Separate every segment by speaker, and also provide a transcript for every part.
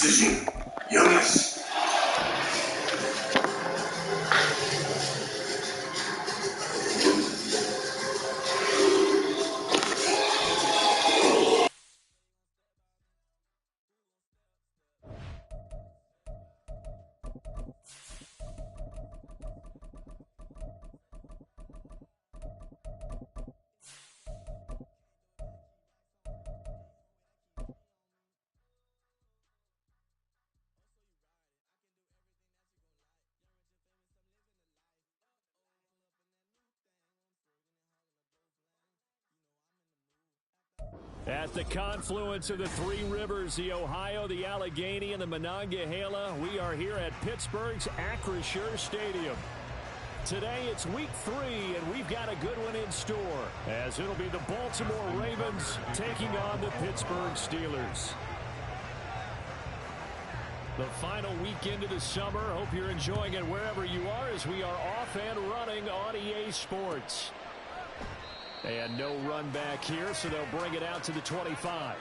Speaker 1: Decision. Yes.
Speaker 2: At the confluence of the three rivers, the Ohio, the Allegheny, and the Monongahela, we are here at Pittsburgh's Acrisure Stadium. Today it's week 3, and we've got a good one in store, as it'll be the Baltimore Ravens taking on the Pittsburgh Steelers. The final weekend of the summer. Hope you're enjoying it wherever you are, as we are off and running on EA Sports. And no run back here, so they'll bring it out to the 25.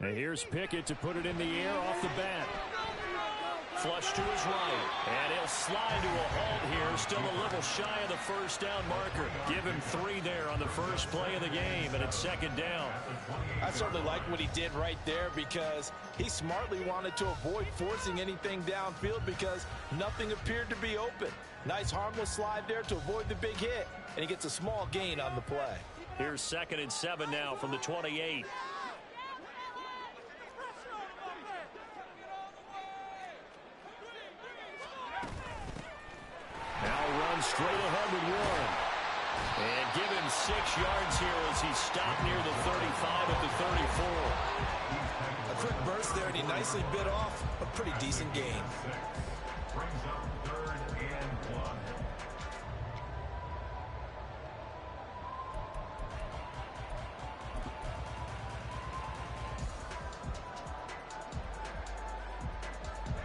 Speaker 2: And here's Pickett to put it in the air off the bat. Flush to his right. And he'll slide to a halt here. Still a little shy of the first down marker. Give him 3 there on the first play of the game, and it's second down.
Speaker 3: I certainly like what he did right there, because he smartly wanted to avoid forcing anything downfield because nothing appeared to be open. Nice harmless slide there to avoid the big hit, and he gets a small gain on the play.
Speaker 2: Here's 2nd and 7 now from the 28. Straight ahead with Warren. And give him 6 yards here as he stopped near the 35 at the 34.
Speaker 3: A quick burst there, and he nicely bit off a pretty decent gain.
Speaker 4: Brings up 3rd and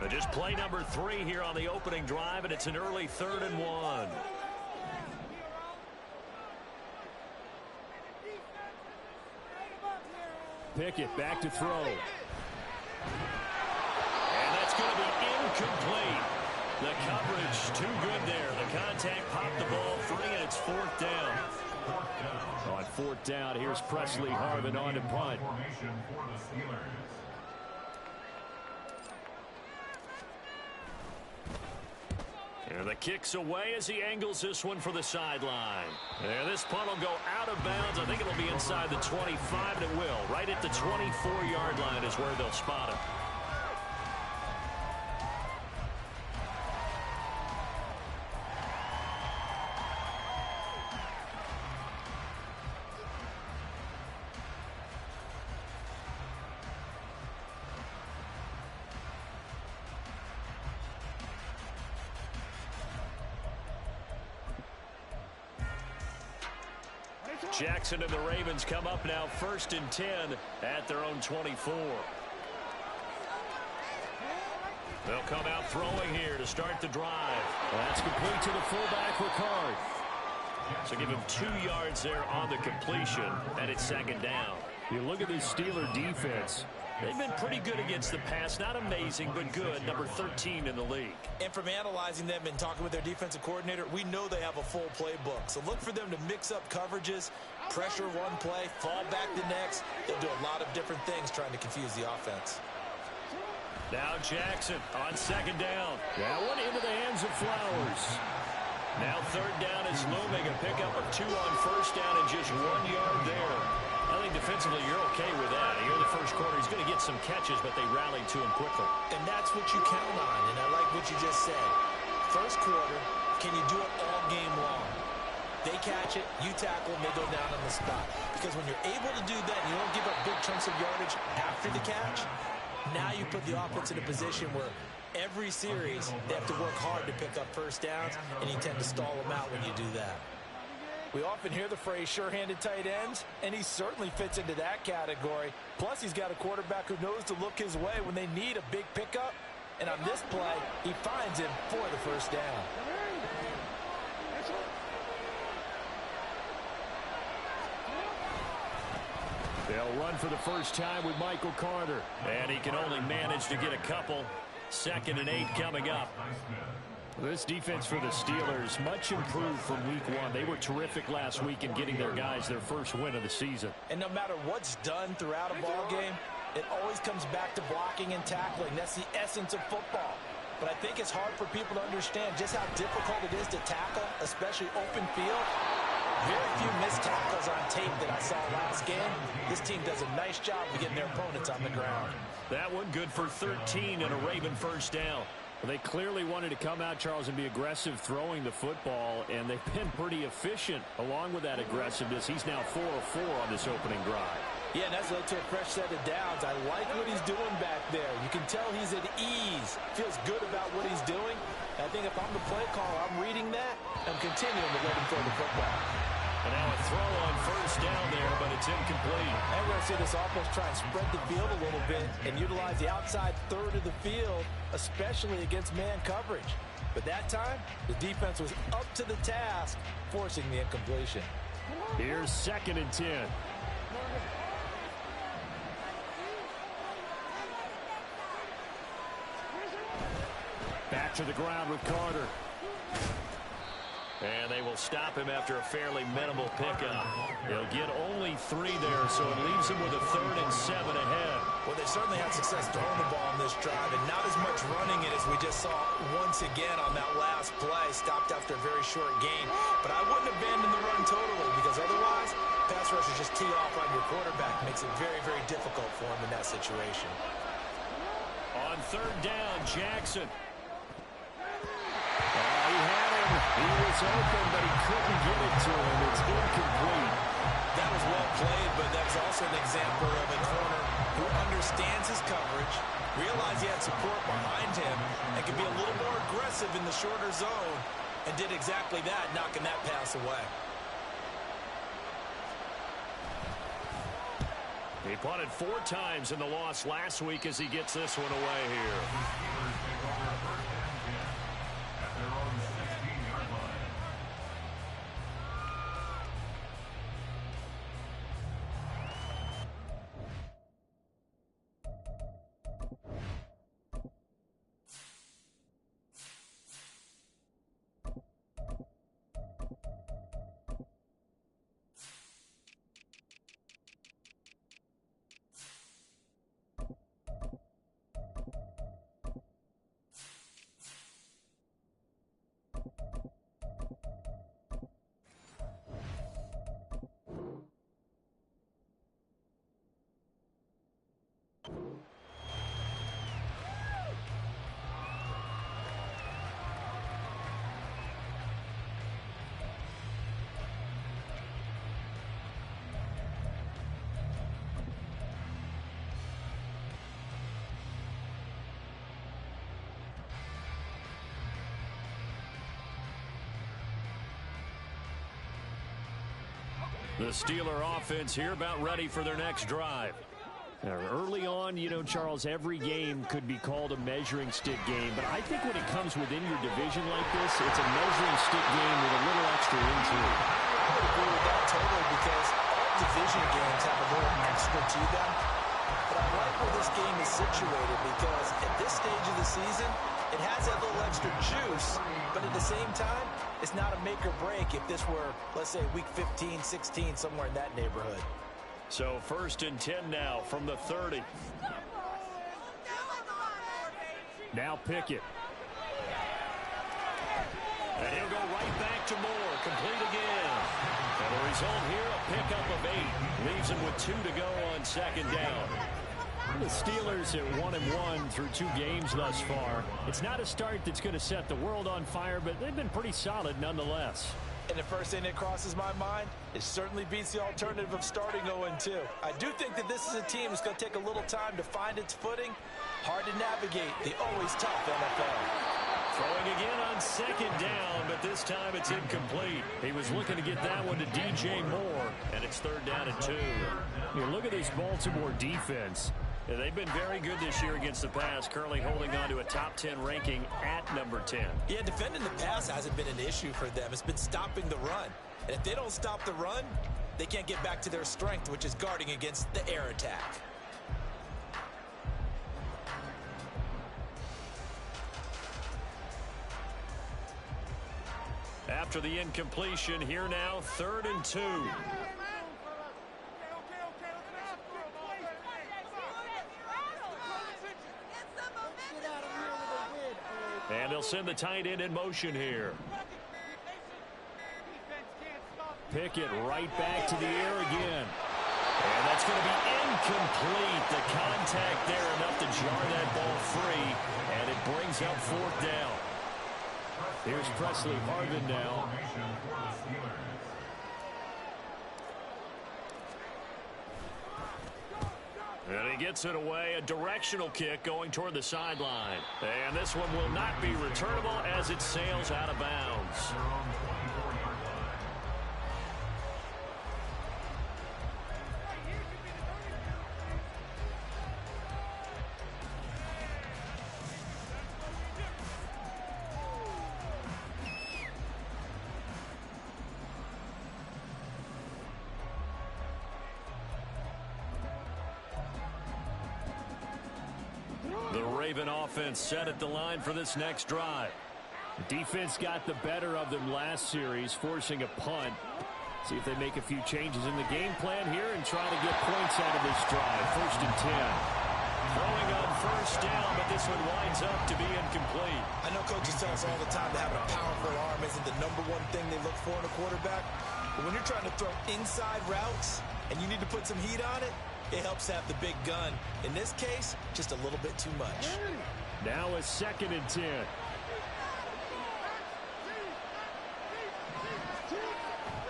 Speaker 4: 1.
Speaker 2: Just play number 3 here on the opening drive, and it's an early 3rd and 1. Pickett back to throw. And that's going to be incomplete. The coverage too good there. The contact popped the ball free, and it's 4th down. On 4th down, here's Presley Harvin on to punt. And the kick's away as he angles this one for the sideline. And this punt will go out of bounds. I think it'll be inside the 25, and it will. Right at the 24-yard line is where they'll spot him. Jackson and the Ravens come up now 1st and 10 at their own 24. They'll come out throwing here to start the drive. That's complete to the fullback, Ricard. So give him 2 yards there on the completion, and it's 2nd down. You look at this Steeler defense. They've been pretty good against the pass. Not amazing, but good. Number 13 in the league.
Speaker 3: And from analyzing them and talking with their defensive coordinator, we know they have a full playbook. So look for them to mix up coverages, pressure one play, fall back the next. They'll do a lot of different things trying to confuse the offense.
Speaker 2: Now Jackson on 2nd down. That one into the hands of Flowers. Now 3rd down is looming. A pickup of 2 on 1st down and just 1 yard there. I think defensively you're okay with that. Here in the first quarter, he's going to get some catches, but they rallied to him quickly.
Speaker 3: And that's what you count on, and I like what you just said. First quarter, can you do it all game long? They catch it, you tackle, and they go down on the spot. Because when you're able to do that, and you don't give up big chunks of yardage after the catch, now you put the offense in a position where every series, they have to work hard to pick up first downs, and you tend to stall them out when you do that. We often hear the phrase sure-handed tight ends, and he certainly fits into that category. Plus, he's got a quarterback who knows to look his way when they need a big pickup. And on this play, he finds him for the first down.
Speaker 2: They'll run for the first time with Michael Carter. And he can only manage to get a couple. 2nd and 8 coming up. This defense for the Steelers, much improved from week 1. They were terrific last week in getting their guys their first win of the season.
Speaker 3: And no matter what's done throughout a ball game, it always comes back to blocking and tackling. That's the essence of football. But I think it's hard for people to understand just how difficult it is to tackle, especially open field. Very few missed tackles on tape that I saw last game. This team does a nice job of getting their opponents on the ground.
Speaker 2: That one good for 13 and a Raven first down. Well, they clearly wanted to come out, Charles, and be aggressive throwing the football, and they've been pretty efficient along with that aggressiveness. He's now 4 of 4 on this opening drive.
Speaker 3: Yeah, and that's led to a fresh set of downs. I like what he's doing back there. You can tell he's at ease, feels good about what he's doing. I think if I'm the play caller, I'm reading that and continuing to let him throw the football.
Speaker 2: And now a throw on first down there, but it's incomplete.
Speaker 3: And we're going to see this offense try and spread the field a little bit and utilize the outside third of the field, especially against man coverage. But that time, the defense was up to the task, forcing the incompletion.
Speaker 2: Here's 2nd and 10. Back to the ground with Carter. And they will stop him after a fairly minimal pickup. They'll get only 3 there, so it leaves him with a 3rd and 7 ahead.
Speaker 3: Well, they certainly had success throwing the ball on this drive, and not as much running it as we just saw once again on that last play. Stopped after a very short gain. But I wouldn't abandon the run totally, because otherwise, pass rushers just tee off on your quarterback. Makes it very, very difficult for him in that situation.
Speaker 2: On 3rd down, Jackson. He had him. He was open, but he couldn't get it to him. It's incomplete.
Speaker 3: That was well played, but that's also an example of a corner who understands his coverage, realized he had support behind him, and can be a little more aggressive in the shorter zone, and did exactly that, knocking that pass away.
Speaker 2: He punted 4 times in the loss last week as he gets this one away here. The Steeler offense here about ready for their next drive. Now, early on, you know, Charles, every game could be called a measuring stick game. But I think when it comes within your division like this, it's a measuring stick game with a little extra into it.
Speaker 3: I would agree with that totally, because all division games have a little extra to them. But I like where this game is situated, because at this stage of the season, it has that little extra juice, but at the same time, it's not a make or break if this were, let's say, week 15, 16, somewhere in that neighborhood.
Speaker 2: So 1st and 10 now from the 30. Now Pickett. And he'll go right back to Moore. Complete again. And the result here, a pickup of 8. Leaves him with 2 to go on 2nd down. The Steelers at 1-1 through 2 games thus far. It's not a start that's going to set the world on fire, but they've been pretty solid nonetheless.
Speaker 3: And the first thing that crosses my mind, it certainly beats the alternative of starting 0-2. I do think that this is a team that's going to take a little time to find its footing. Hard to navigate the always tough NFL.
Speaker 2: Throwing again on second down, but this time it's incomplete. He was looking to get that one to DJ Moore, and it's third down and 2.
Speaker 5: You look at this Baltimore defense.
Speaker 2: Yeah, they've been very good this year against the pass, currently holding on to a top 10 ranking at number 10.
Speaker 3: Yeah, defending the pass hasn't been an issue for them. It's been stopping the run. And if they don't stop the run, they can't get back to their strength, which is guarding against the air attack.
Speaker 2: After the incompletion, here now, third and 2. And they'll send the tight end in motion here. Pickett right back to the air again. And that's going to be incomplete. The contact there enough to jar that ball free. And it brings up fourth down. Here's Presley Harvin now. And he gets it away. A directional kick going toward the sideline. And this one will not be returnable as it sails out of bounds. The Raven offense set at the line for this next drive.
Speaker 5: Defense got the better of them last series, forcing a punt. See if they make a few changes in the game plan here and try to get points out of this drive. First and 10.
Speaker 2: Throwing on first down, but this one winds up to be incomplete.
Speaker 3: I know coaches tell us all the time that having a powerful arm isn't the #1 thing they look for in a quarterback. But when you're trying to throw inside routes and you need to put some heat on it, it helps have the big gun. In this case, just a little bit too much.
Speaker 5: Now a second and 10.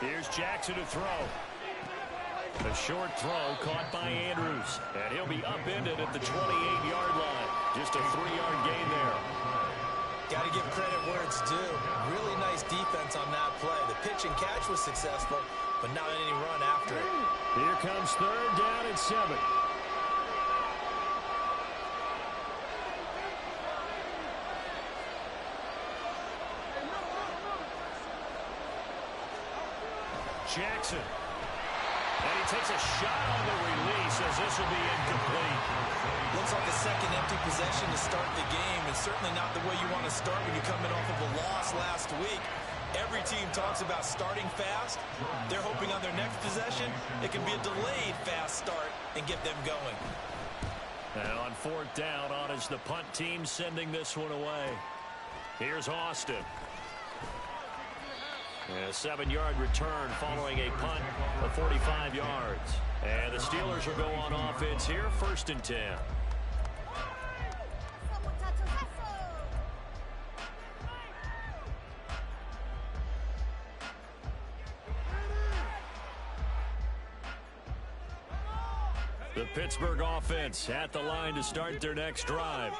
Speaker 2: Here's Jackson to throw. A short throw caught by Andrews. And he'll be upended at the 28-yard line. Just a 3-yard gain there.
Speaker 3: Got to give credit where it's due. Really nice defense on that play. The pitch and catch was successful, but not any run after it.
Speaker 5: Here comes third down and 7.
Speaker 2: Jackson. And he takes a shot on the release as this will be incomplete.
Speaker 3: Looks like a second empty possession to start the game, and certainly not the way you want to start when you're coming off of a loss last week. Every team talks about starting fast. They're hoping on their next possession, it can be a delayed fast start and get them going.
Speaker 2: And on fourth down, on is the punt team sending this one away. Here's Austin. And a 7-yard return following a punt of 45 yards. And the Steelers will go on offense here, first and 10. The Pittsburgh offense at the line to start their next drive.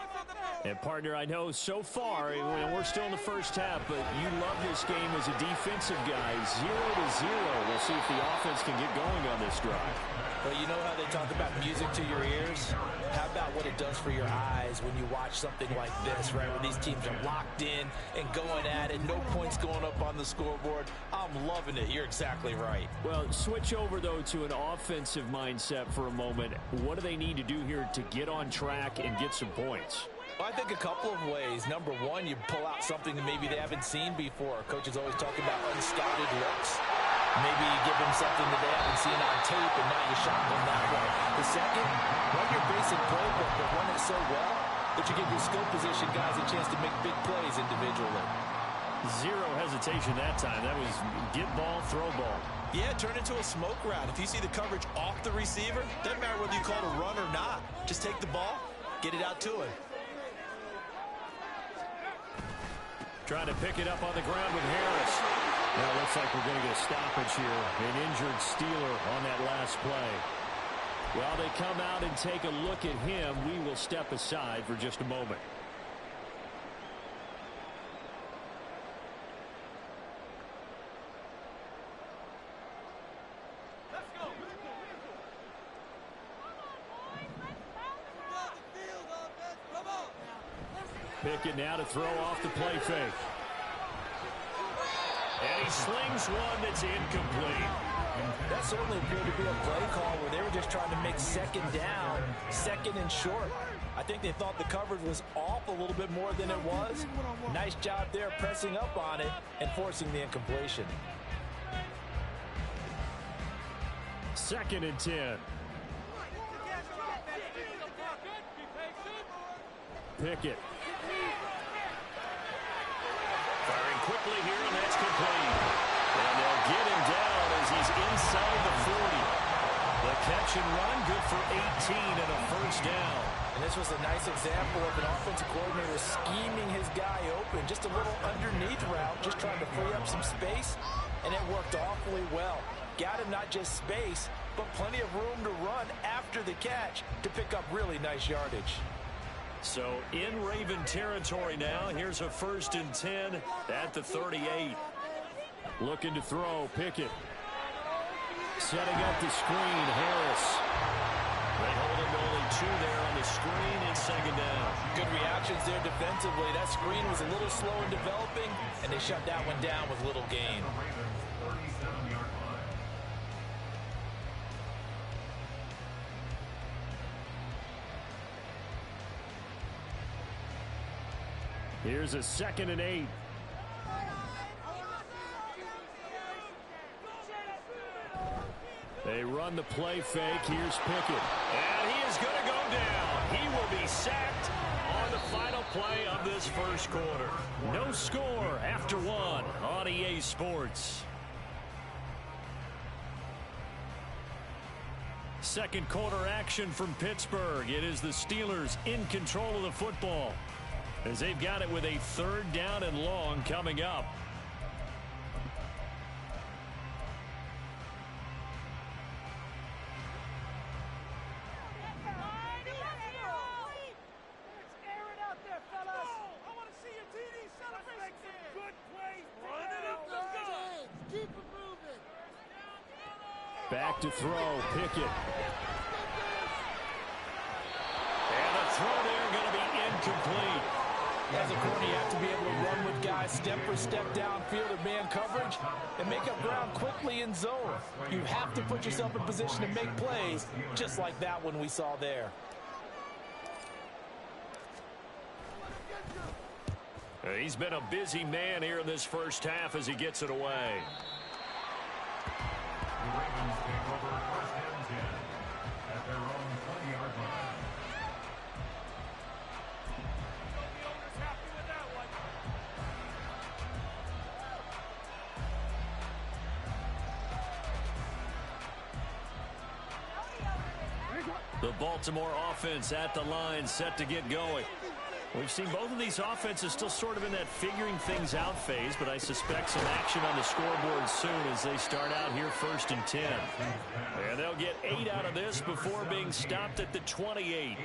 Speaker 2: And, partner, I know so far, we're still in the first half, but you love this game as a defensive guy. 0-0. We'll see if the offense can get going on this drive.
Speaker 3: Well, you know how they talk about music to your ears? How about what it does for your eyes when you watch something like this, right, where these teams are locked in and going at it, no points going up on the scoreboard? I'm loving it. You're exactly right.
Speaker 5: Well, switch over, though, to an offensive mindset for a moment. What do they need to do here to get on track and get some points?
Speaker 3: Well, I think a couple of ways. Number one, you pull out something that maybe they haven't seen before. Coaches always talk about unscouted looks. Maybe you give them something that they haven't seen on tape, and now you shock them that way. The second, run your basic playbook, but run it so well that you give your skill position guys a chance to make big plays individually.
Speaker 2: Zero hesitation that time. That was get ball, throw ball.
Speaker 3: Yeah, turn into a smoke route. If you see the coverage off the receiver, doesn't matter whether you call it a run or not. Just take the ball, get it out to him.
Speaker 2: Trying to pick it up on the ground with Harris. Now
Speaker 5: Looks like we're going to get a stoppage here. An injured Steeler on that last play. While they come out and take a look at him, we will step aside for just a moment. Pickett now to throw off the play fake.
Speaker 2: And he slings one that's incomplete.
Speaker 3: That certainly appeared to be a play call where they were just trying to make second down, second and short. I think they thought the coverage was off a little bit more than it was. Nice job there pressing up on it and forcing the incompletion.
Speaker 5: 2nd and 10. Pickett.
Speaker 2: Firing quickly here, and that's complete. And they'll get him down as he's inside the 40. The catch and run, good for 18 and a first down.
Speaker 3: And this was a nice example of an offensive coordinator scheming his guy open. Just a little underneath route, just trying to free up some space, and it worked awfully well. Got him not just space, but plenty of room to run after the catch to pick up really nice yardage.
Speaker 2: So in Raven territory now. Here's a 1st and 10 at the 38.
Speaker 5: Looking to throw. Pickett. Setting up the screen. Harris.
Speaker 2: They hold him to only 2 there on the screen and 2nd down.
Speaker 3: Good reactions there defensively. That screen was a little slow in developing, and they shut that one down with little gain.
Speaker 5: Here's a 2nd and 8. They run the play fake. Here's Pickett.
Speaker 2: And he is going to go down. He will be sacked on the final play of this first quarter.
Speaker 5: No score after 1 on EA Sports. Second quarter action from Pittsburgh. It is the Steelers in control of the football, as they've got it with a 3rd down and long coming up. Back to throw. Pickett.
Speaker 2: And a throw there going to be incomplete.
Speaker 3: As a corner, you have to be able to run with guys step for step downfield or man coverage and make up ground quickly in zone. You have to put yourself in position to make plays, just like that one we saw there.
Speaker 2: He's been a busy man here in this first half as he gets it away.
Speaker 4: The Ravens take over 1st and 10 at their own 20-yard line.
Speaker 2: The Baltimore offense at the line, set to get going.
Speaker 5: We've seen both of these offenses still sort of in that figuring things out phase, but I suspect some action on the scoreboard soon as they start out here 1st and 10.
Speaker 2: And they'll get 8 out of this before being stopped at the 28.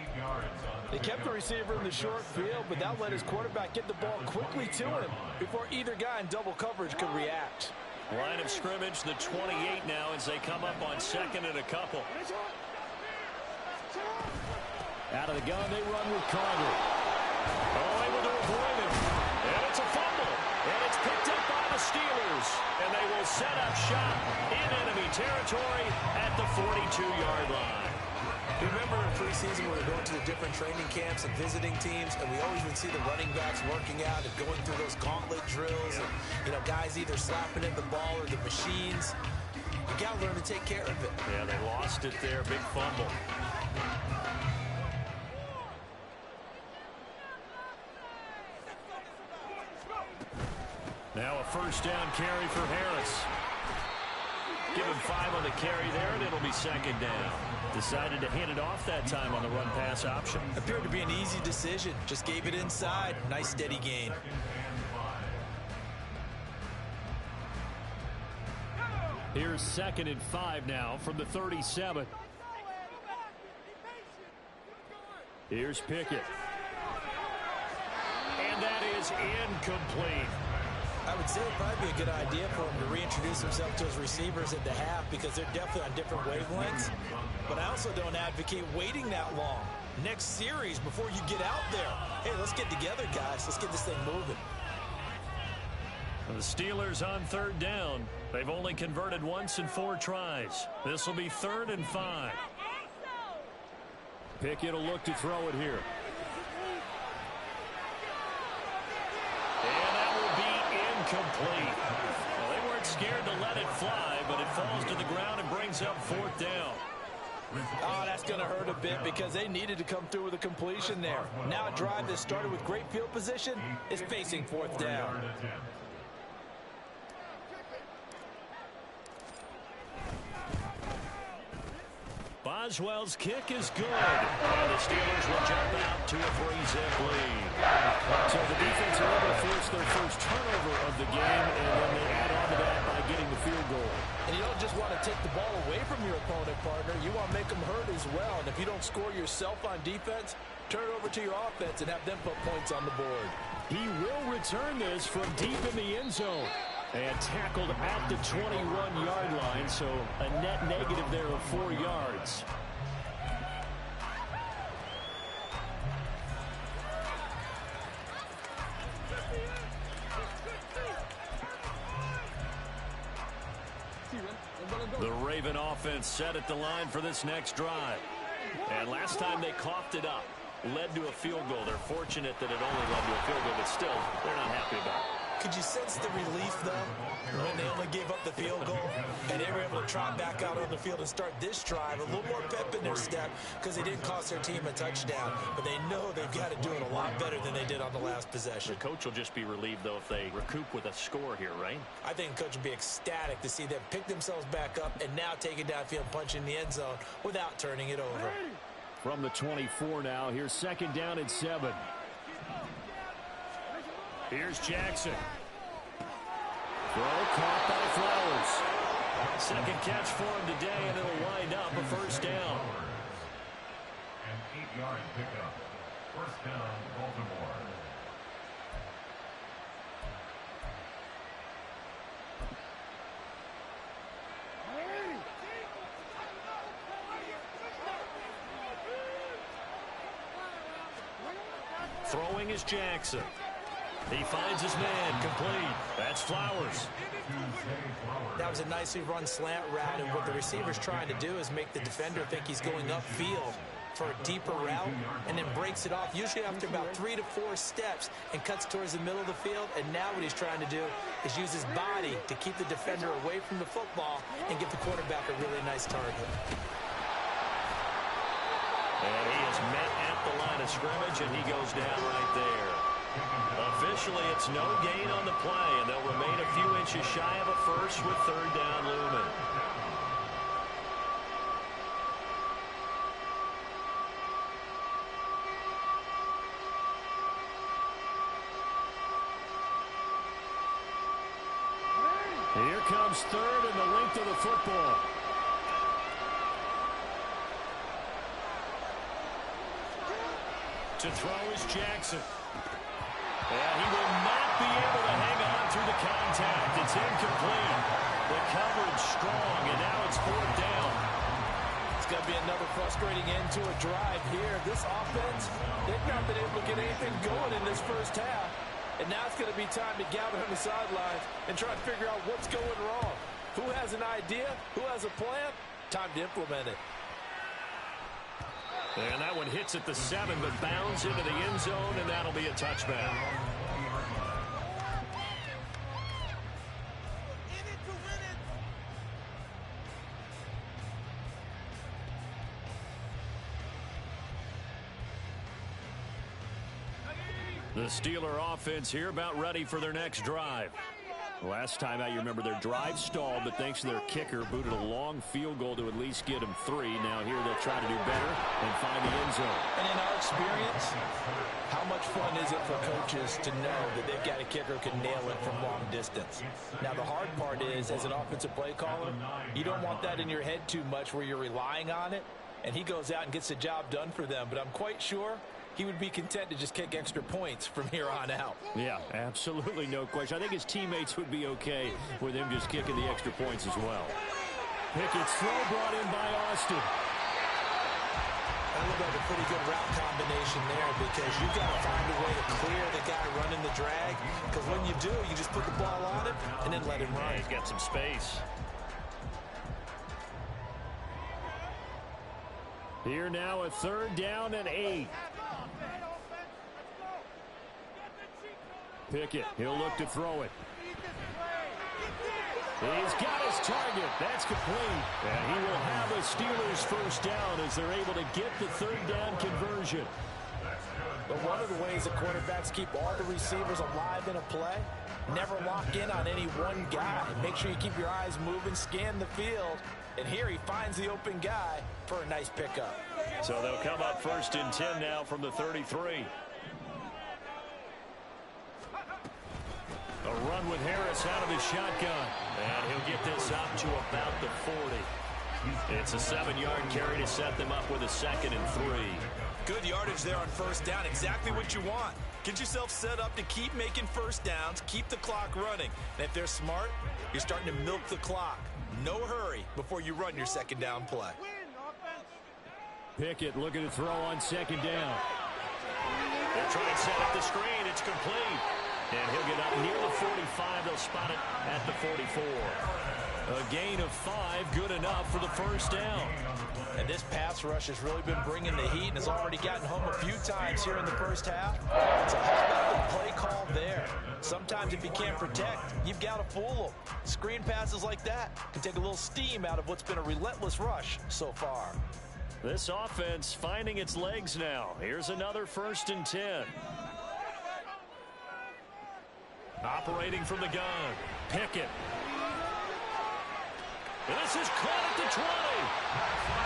Speaker 3: They kept the receiver in the short field, but that let his quarterback get the ball quickly to him before either guy in double coverage could react.
Speaker 2: Line of scrimmage, the 28 now as they come up on 2nd and a couple.
Speaker 5: Out of the gun, they run with Carter.
Speaker 2: Oh, able to avoid him. And it's a fumble. And it's picked up by the Steelers. And they will set up shop in enemy territory at the 42-yard line.
Speaker 6: Remember in preseason when we were going to the different training camps and visiting teams, and we always would see the running backs working out and going through those gauntlet drills, and guys either slapping at the ball or the machines. You got to learn to take care of it.
Speaker 2: Yeah, they lost it there. Big fumble.
Speaker 5: Now a 1st down carry for Harris.
Speaker 2: Give him 5 on the carry there, and it'll be 2nd down.
Speaker 5: Decided to hand it off that time on the run-pass option.
Speaker 3: Appeared to be an easy decision. Just gave it inside. Nice steady gain.
Speaker 5: Here's 2nd and 5 now from the 37. Here's Pickett. And that is incomplete.
Speaker 6: I would say it'd probably be a good idea for him to reintroduce himself to his receivers at the half because they're definitely on different wavelengths. But I also don't advocate waiting that long. Next series before you get out there. Hey, let's get together, guys. Let's get this thing moving.
Speaker 2: The Steelers on 3rd down. They've only converted once in 4 tries. This will be 3rd and 5.
Speaker 5: Pickett will look to throw it here.
Speaker 2: And that will be incomplete. Well, they weren't scared to let it fly, but it falls to the ground and brings up 4th down.
Speaker 3: Oh, that's going to hurt a bit because they needed to come through with a completion there. Now a drive that started with great field position is facing 4th down.
Speaker 2: Boswell's kick is good. And the Steelers will jump out to a 3-zip lead.
Speaker 5: So the defense are able to force their first turnover of the game, and then they add on to that by getting the field goal.
Speaker 3: And you don't just want to take the ball away from your opponent, partner. You want to make them hurt as well. And if you don't score yourself on defense, turn it over to your offense and have them put points on the board.
Speaker 5: He will return this from deep in the end zone. And tackled at the 21-yard line, so a net negative there of 4 yards.
Speaker 2: The Raven offense set at the line for this next drive. And last time they coughed it up, led to a field goal. They're fortunate that it only led to a field goal, but still, they're not happy about it.
Speaker 6: Could you sense the relief, though, when they only gave up the field goal and they were able to trot back out on the field and start this drive? A little more pep in their step because they didn't cost their team a touchdown. But they know they've got to do it a lot better than they did on the last possession.
Speaker 2: The coach will just be relieved, though, if they recoup with a score here, right?
Speaker 6: I think the coach will be ecstatic to see them pick themselves back up and now take it downfield and punch in the end zone without turning it over.
Speaker 5: From the 24 now, here's 2nd down and 7.
Speaker 2: Here's Jackson.
Speaker 5: Throw caught by Flowers.
Speaker 2: Second catch for him today, and it'll wind up a 1st down.
Speaker 4: An 8-yard pickup. 1st down, Baltimore.
Speaker 2: Throwing is Jackson. He finds his man, complete. That's Flowers.
Speaker 6: That was a nicely run slant route, and what the receiver's trying to do is make the defender think he's going upfield for a deeper route, and then breaks it off, usually after about 3 to 4 steps, and cuts towards the middle of the field. And now what he's trying to do is use his body to keep the defender away from the football and give the quarterback a really nice target.
Speaker 2: And he is met at the line of scrimmage, and he goes down right there. Officially, it's no gain on the play, and they'll remain a few inches shy of a first with 3rd down looming.
Speaker 5: Here comes 3rd and the length of the football.
Speaker 2: To throw is Jackson. And he will not be able to hang on through the contact. It's incomplete. The coverage strong, and now it's 4th down.
Speaker 3: It's going to be another frustrating end to a drive here. This offense, they've not been able to get anything going in this first half. And now it's going to be time to gather on the sidelines and try to figure out what's going wrong. Who has an idea? Who has a plan? Time to implement it.
Speaker 2: And that one hits at the 7, but bounds into the end zone, and that'll be a touchback. The Steeler offense here about ready for their next drive.
Speaker 5: Last time out, you remember their drive stalled, but thanks to their kicker, booted a long field goal to at least get them 3. Now here they'll try to do better and find the end zone.
Speaker 3: And in our experience, how much fun is it for coaches to know that they've got a kicker who can nail it from long distance? Now, the hard part is, as an offensive play caller, you don't want that in your head too much where you're relying on it, and he goes out and gets the job done for them. But I'm quite sure he would be content to just kick extra points from here on out.
Speaker 5: Yeah, absolutely no question. I think his teammates would be okay with him just kicking the extra points as well. Pickett's throw brought in by Austin.
Speaker 6: That looked like a pretty good route combination there because you've got to find a way to clear the guy running the drag. Because when you do, you just put the ball on him and then let him run.
Speaker 2: Yeah, he's got some space.
Speaker 5: Here now, a 3rd down and 8. Pickett, he'll look to throw it. He's got his target. That's complete. And he will have a Steelers first down as they're able to get the 3rd down conversion.
Speaker 3: But one of the ways that quarterbacks keep all the receivers alive in a play, never lock in on any one guy. Make sure you keep your eyes moving, scan the field. And here he finds the open guy for a nice pickup.
Speaker 2: So they'll come up 1st and 10 now from the 33.
Speaker 5: A run with Harris out of his shotgun.
Speaker 2: And he'll get this up to about the 40. It's a 7-yard carry to set them up with a 2nd and 3.
Speaker 3: Good yardage there on 1st down. Exactly what you want. Get yourself set up to keep making 1st downs, keep the clock running. And if they're smart, you're starting to milk the clock. No hurry before you run your 2nd down play.
Speaker 5: Pickett looking to throw on 2nd down.
Speaker 2: They'll try and set up the screen. It's complete. And he'll get up near the 45. They'll spot it at the 44.
Speaker 5: A gain of 5, good enough for the 1st down.
Speaker 3: And this pass rush has really been bringing the heat and has already gotten home a few times here in the 1st half. So how about the play call there? Sometimes if you can't protect, you've got to fool them. Screen passes like that can take a little steam out of what's been a relentless rush so far.
Speaker 2: This offense finding its legs now. Here's another 1st and 10. Operating from the gun. Pickett. This is caught at the 20.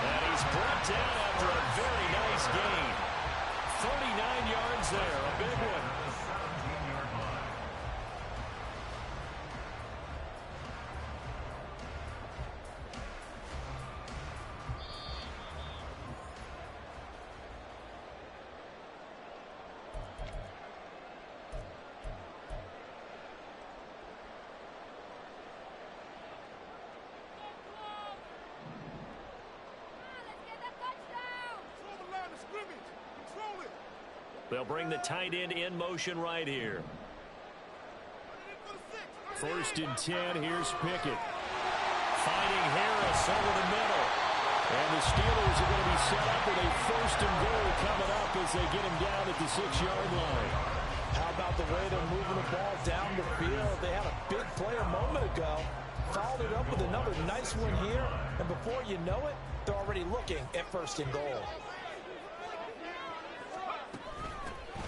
Speaker 2: And he's brought down after a very nice gain. 39 yards there, a big one. They'll bring the tight end in motion right here.
Speaker 5: 1st and 10, here's Pickett. Finding Harris over the middle. And the Steelers are going to be set up with a 1st and goal coming up as they get him down at the 6-yard line.
Speaker 3: How about the way they're moving the ball down the field? They had a big play a moment ago. Followed it up with another nice one here. And before you know it, they're already looking at 1st and goal.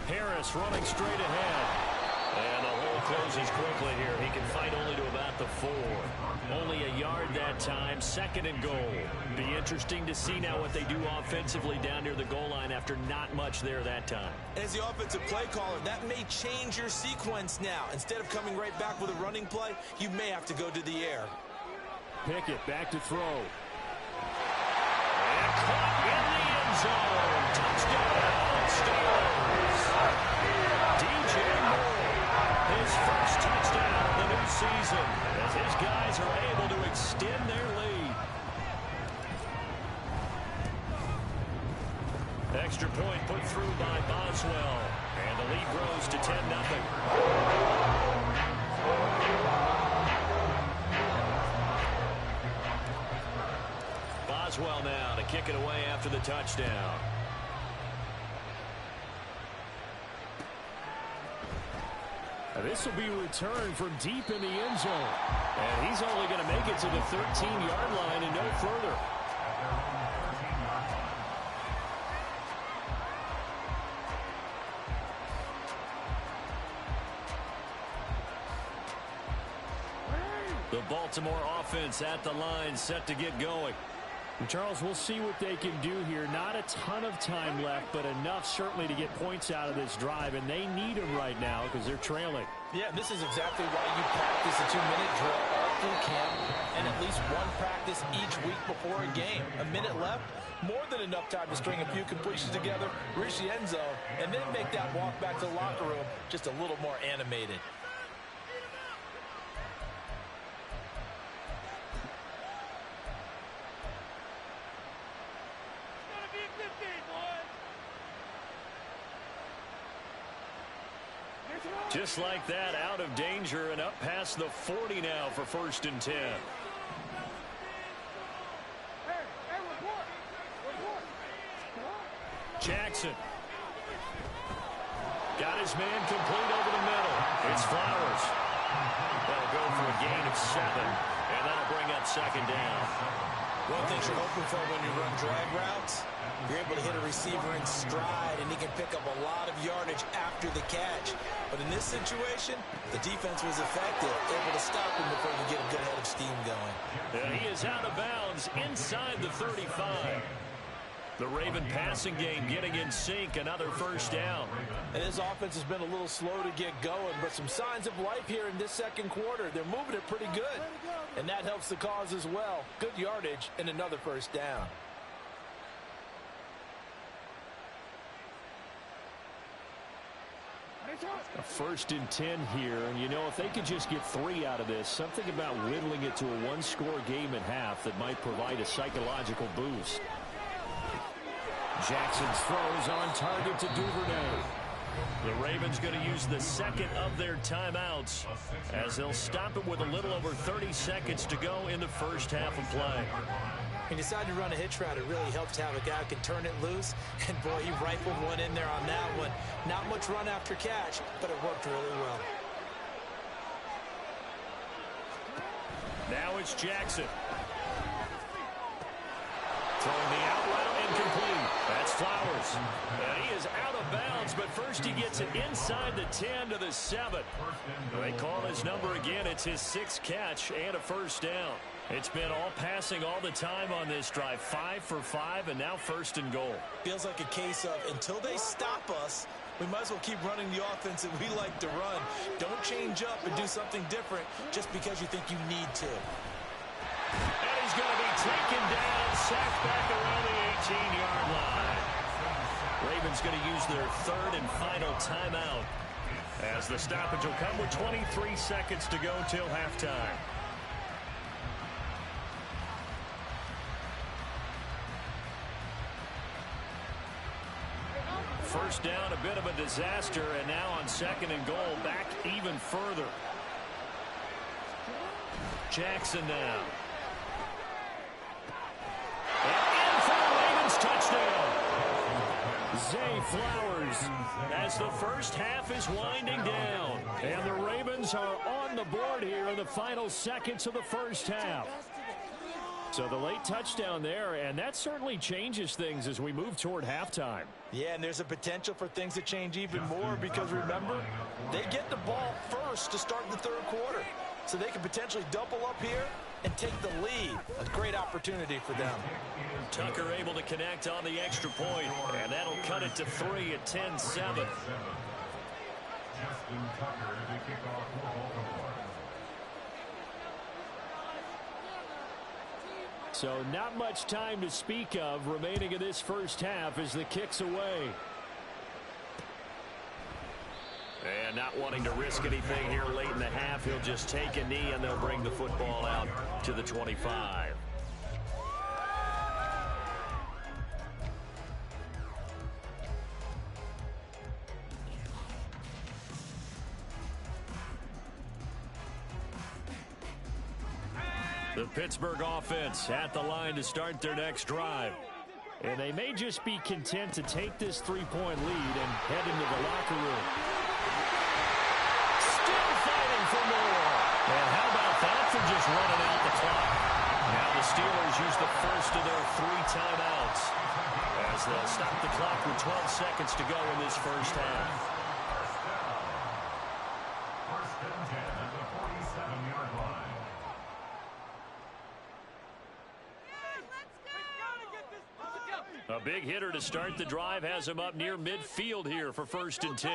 Speaker 2: Harris running straight ahead. And the hole closes quickly here. He can fight only to about the 4. Only a yard that time. 2nd and goal. Be interesting to see now what they do offensively down near the goal line after not much there that time.
Speaker 3: As the offensive play caller, that may change your sequence now. Instead of coming right back with a running play, you may have to go to the air.
Speaker 5: Pickett back to throw.
Speaker 2: And caught in the end zone. Touchdown, Steelers. DJ Moore, his first touchdown of the new season as his guys are able to extend their lead. Extra point put through by Boswell, and the lead grows to 10-0. Boswell now to kick it away after the touchdown.
Speaker 5: This will be returned from deep in the end zone. And he's only going to make it to the 13-yard line and no further.
Speaker 2: The Baltimore offense at the line, set to get going.
Speaker 5: And Charles, we'll see what they can do here. Not a ton of time left, but enough certainly to get points out of this drive, and they need them right now because they're trailing.
Speaker 3: Yeah, this is exactly why you practice a 2-minute drill all through camp and at least one practice each week before a game. A minute left, more than enough time to string a few completions together, reach the end zone, and then make that walk back to the locker room just a little more animated.
Speaker 2: Just like that, out of danger and up past the 40 now for 1st and 10. Jackson. Got his man complete over the middle. It's Flowers. That'll go for a gain of 7, and that'll bring up 2nd down.
Speaker 6: One thing you're hoping for when you run drag routes, you're able to hit a receiver in stride, and he can pick up a lot of yardage after the catch. But in this situation, the defense was effective, able to stop him before you get a good head of steam going.
Speaker 2: And he is out of bounds inside the 35. The Raven passing game getting in sync, another 1st down.
Speaker 3: And his offense has been a little slow to get going, but some signs of life here in this 2nd quarter. They're moving it pretty good, and that helps the cause as well. Good yardage and another 1st down.
Speaker 5: A 1st and 10 here, and you know, if they could just get 3 out of this, something about whittling it to a 1-score game at half that might provide a psychological boost. Jackson's throws on target to Duvernay.
Speaker 2: The Ravens going to use the 2nd of their timeouts as they'll stop it with a little over 30 seconds to go in the 1st half of play.
Speaker 6: He decided to run a hitch route. It really helped to have a guy who can turn it loose. And, boy, he rifled one in there on that one. Not much run after catch, but it worked really well.
Speaker 2: Now it's Jackson. Throwing the out route incomplete. That's Flowers. And he is out of bounds, but first he gets it inside the 10 to the 7. They call his number again. It's his 6th catch and a 1st down. It's been all passing all the time on this drive. 5 for 5, and now 1st and goal.
Speaker 6: Feels like a case of until they stop us, we might as well keep running the offense that we like to run. Don't change up and do something different just because you think you need to.
Speaker 2: And he's going to be taken down, sacked back around the 18-yard line. Ravens going to use their 3rd and final timeout as the stoppage will come with 23 seconds to go till halftime. First down, a bit of a disaster, and now on 2nd and goal, back even further. Jackson now. And in for the Ravens touchdown.
Speaker 5: Zay Flowers as the 1st half is winding down. And the Ravens are on the board here in the final seconds of the 1st half. So the late touchdown there, and that certainly changes things as we move toward halftime.
Speaker 3: Yeah, and there's a potential for things to change even more because, remember, they get the ball first to start the 3rd quarter. So they can potentially double up here and take the lead. A great opportunity for them.
Speaker 2: Tucker able to connect on the extra point, and that'll cut it to 3 at 10-7.
Speaker 4: Justin Tucker to kick off for Baltimore.
Speaker 5: So not much time to speak of remaining in this 1st half as the kick's away.
Speaker 2: And not wanting to risk anything here late in the half, he'll just take a knee and they'll bring the football out to the 25. The Pittsburgh offense at the line to start their next drive.
Speaker 5: And they may just be content to take this 3-point lead and head into the locker room.
Speaker 2: Still fighting for more. And how about that for just running out the clock? Now the Steelers use the first of their 3 timeouts as they'll stop the clock with 12 seconds to go in this 1st half.
Speaker 4: First and 10 at the 47-yard line.
Speaker 2: A big hitter to start the drive has him up near midfield here for 1st and 10.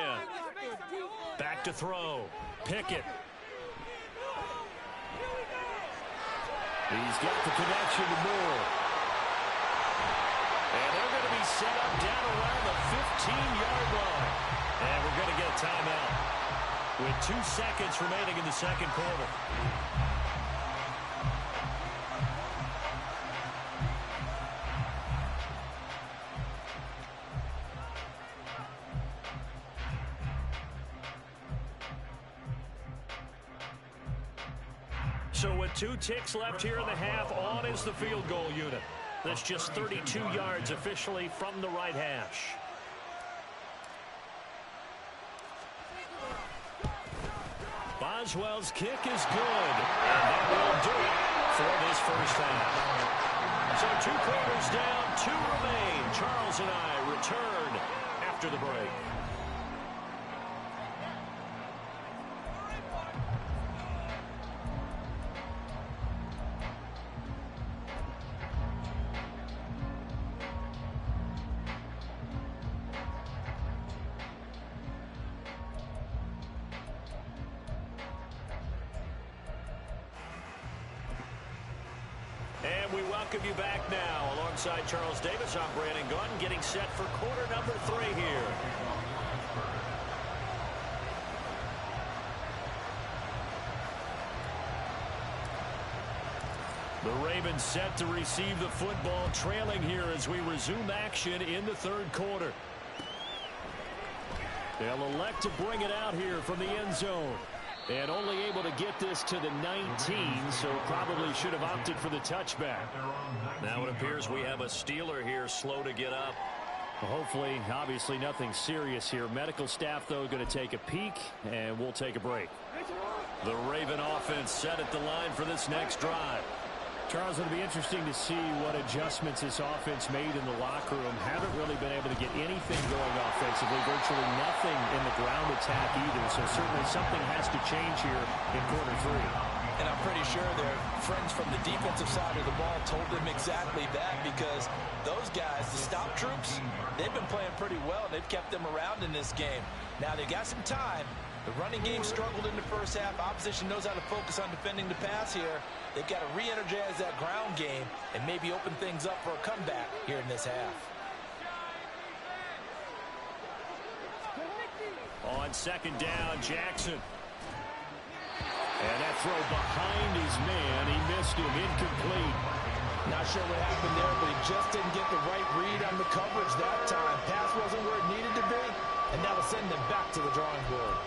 Speaker 2: Back to throw. Pickett. He's got the connection to Moore. And they're going to be set up down around the 15-yard line. And we're going to get a timeout with 2 seconds remaining in the second quarter. So with 2 ticks left here in the half, on is the field goal unit. That's just 32 yards officially from the right hash. Boswell's kick is good. And that will do it for this first half. So 2 quarters down, 2 remain. Charles and I return after the break. And we welcome you back now. Alongside Charles Davis, I'm Brandon Gunn, getting set for quarter number 3 here. The Ravens set to receive the football, trailing here as we resume action in the 3rd quarter. They'll elect to bring it out here from the end zone. And only able to get this to the 19, so probably should have opted for the touchback. Now it appears we have a Steeler here slow to get up. Well, hopefully, obviously nothing serious here. Medical staff, though, going to take a peek, and we'll take a break. The Raven offense set at the line for this next drive. Charles, it'll be interesting to see what adjustments this offense made in the locker room. Haven't really been able to get anything going offensively, virtually nothing in the ground attack either. So certainly something has to change here in quarter 3.
Speaker 3: And I'm pretty sure their friends from the defensive side of the ball told them exactly that, because those guys, the stop troops, they've been playing pretty well, and they've kept them around in this game. Now they've got some time. The running game struggled in the first half. Opposition knows how to focus on defending the pass here. They've got to re-energize that ground game and maybe open things up for a comeback here in this half.
Speaker 2: On 2nd down, Jackson. And that throw behind his man. He missed him. Incomplete.
Speaker 3: Not sure what happened there, but he just didn't get the right read on the coverage that time. Pass wasn't where it needed to be, and that'll send them back to the drawing board.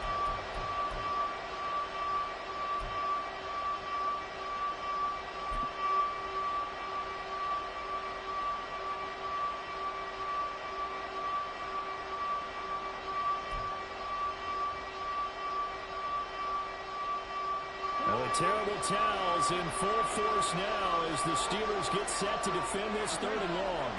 Speaker 5: Terrible towels in full force now as the Steelers get set to defend this 3rd and long.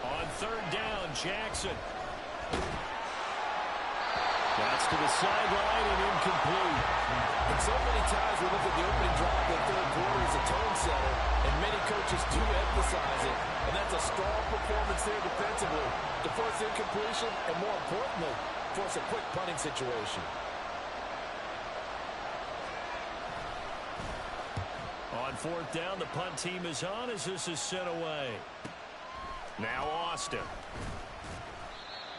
Speaker 5: On 3rd down, Jackson. That's to the sideline and incomplete.
Speaker 3: And so many times we look at the opening drive of the 3rd quarter as a tone setter, and many coaches do emphasize it. And that's a strong performance there defensively to force incompletion and, more importantly, force a quick punting situation.
Speaker 2: On 4th down, the punt team is on as this is sent away. Now Austin.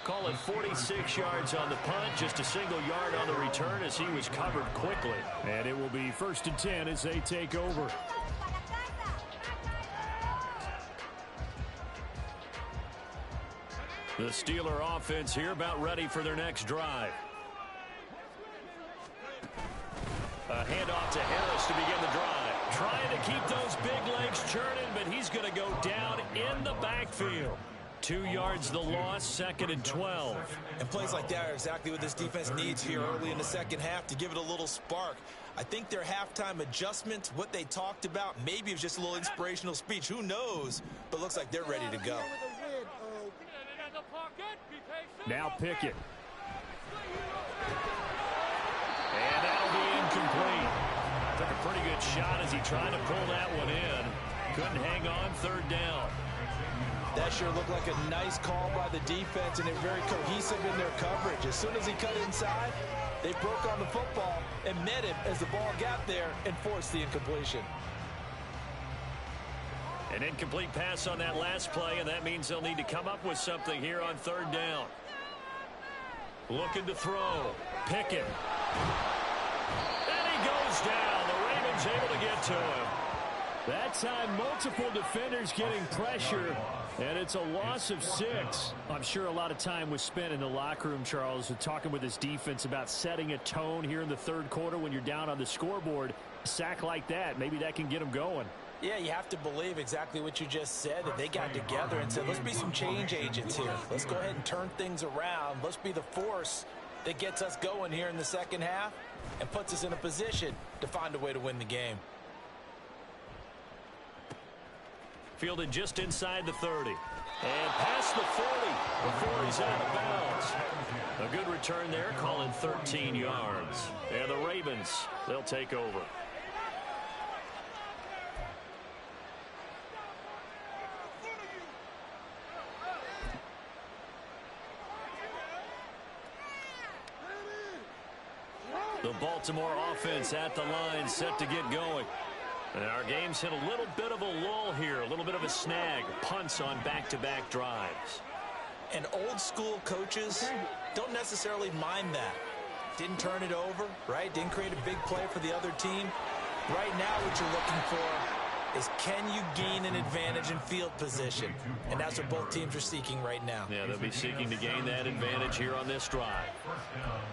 Speaker 2: Call it 46 yards on the punt, just a single yard on the return as he was covered quickly.
Speaker 5: And it will be 1st and 10 as they take over.
Speaker 2: The Steeler offense here about ready for their next drive. A handoff to Harris to begin the drive. Trying to keep those big legs churning, but he's going to go down in the backfield. 2 yards the loss, 2nd and 12.
Speaker 6: And plays like that are exactly what this defense needs here early in the second half to give it a little spark. I think their halftime adjustment, what they talked about, maybe it was just a little inspirational speech. Who knows? But looks like they're ready to go.
Speaker 5: Now Pickett.
Speaker 2: And that'll be incomplete. Took a pretty good shot as he tried to pull that one in. Couldn't hang on, third down.
Speaker 3: That sure looked like a nice call by the defense, and they're very cohesive in their coverage. As soon as he cut inside, they broke on the football and met him as the ball got there and forced the incompletion.
Speaker 2: An incomplete pass on that last play, and that means they'll need to come up with something here on third down. Looking to throw. Pickett. And he goes down. The Ravens able to get to him.
Speaker 5: That time, multiple defenders getting pressure, and it's a loss of 6. I'm sure a lot of time was spent in the locker room, Charles, talking with his defense about setting a tone here in the third quarter when you're down on the scoreboard. A sack like that, maybe that can get them going.
Speaker 3: Yeah, you have to believe exactly what you just said, that they got together and said, let's be some change agents here. Let's go ahead and turn things around. Let's be the force that gets us going here in the second half and puts us in a position to find a way to win the game.
Speaker 2: Fielded just inside the 30. And past the 40 before he's out of bounds. A good return there, calling 13 yards. And the Ravens, they'll take over. The Baltimore offense at the line, set to get going. And our game's hit a little bit of a lull here, a little bit of a snag. Punts on back-to-back drives.
Speaker 3: And old school coaches don't necessarily mind that. Didn't turn it over, right? Didn't create a big play for the other team. Right now what you're looking for is, can you gain an advantage in field position? And that's what both teams are seeking right now.
Speaker 2: Yeah, they'll be seeking to gain that advantage here on this drive.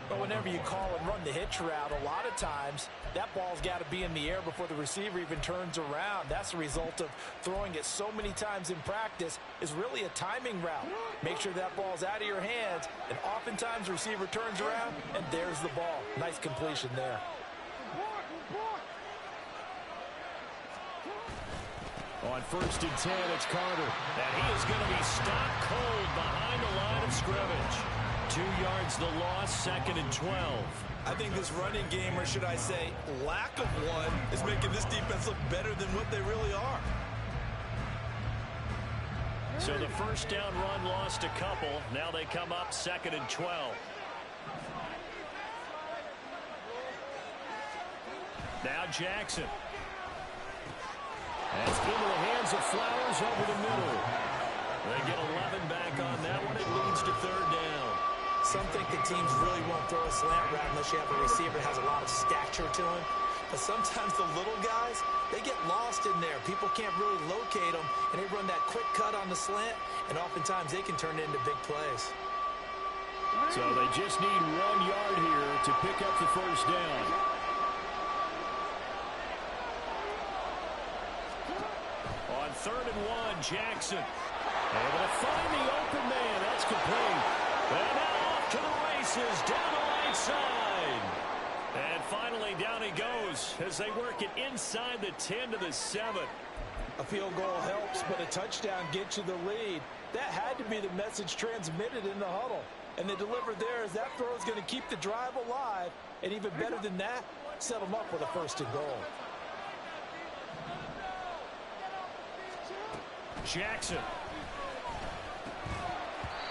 Speaker 3: But whenever you call and run the hitch route, a lot of times that ball's got to be in the air before the receiver even turns around. That's the result of throwing it so many times in practice, is really a timing route. Make sure that ball's out of your hands, and oftentimes the receiver turns around, and there's the ball. Nice completion there.
Speaker 5: On 1st and 10, it's Carter.
Speaker 2: And he is going to be stopped cold behind the line of scrimmage. 2 yards the loss, 2nd and 12.
Speaker 3: I think this running game, or should I say lack of one, is making this defense look better than what they really are.
Speaker 2: So the first down run lost a couple. Now they come up 2nd and 12. Now Jackson. That's into the hands of Flowers over the middle. They get 11 back on that one. It leads to third down.
Speaker 3: Some think the teams really won't throw a slant route unless you have a receiver that has a lot of stature to him. But sometimes the little guys, they get lost in there. People can't really locate them, and they run that quick cut on the slant, and oftentimes they can turn it into big plays.
Speaker 5: So they just need 1 yard here to pick up the first down.
Speaker 2: On 3rd and 1, Jackson. Able to find the open man. That's complete. And now off to the races down the right side. And finally down he goes as they work it inside the 10 to the 7.
Speaker 3: A field goal helps, but a touchdown gets you the lead. That had to be the message transmitted in the huddle. And they delivered there as that throw is going to keep the drive alive. And even better than that, set them up with a 1st and goal.
Speaker 2: Jackson.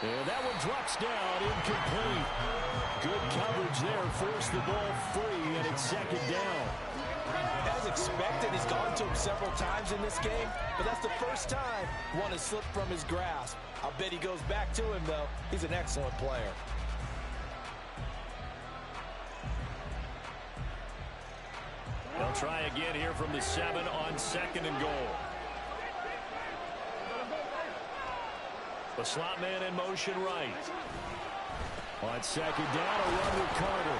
Speaker 5: And that one drops down, incomplete. Good coverage there, forced the ball free, and it's 2nd down.
Speaker 3: As expected, he's gone to him several times in this game, but that's the first time one has slipped from his grasp. I'll bet he goes back to him, though. He's an excellent player.
Speaker 2: They'll try again here from the 7 on 2nd and goal. The slot man in motion right.
Speaker 5: On 2nd down, a run with Carter.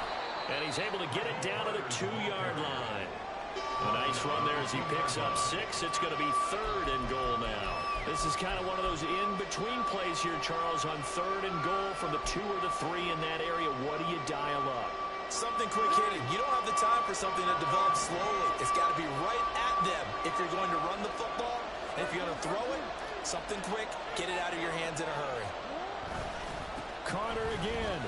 Speaker 2: And he's able to get it down to the 2-yard line. A nice run there as he picks up 6. It's going to be 3rd and goal now. This is kind of one of those in-between plays here, Charles, on 3rd and goal from the 2 or the 3 in that area. What do you dial up?
Speaker 3: Something quick hitting. You don't have the time for something that develops slowly. It's got to be right at them if you're going to run the football. And if you're going to throw it, something quick, get it out of your hands in a hurry.
Speaker 5: Carter again.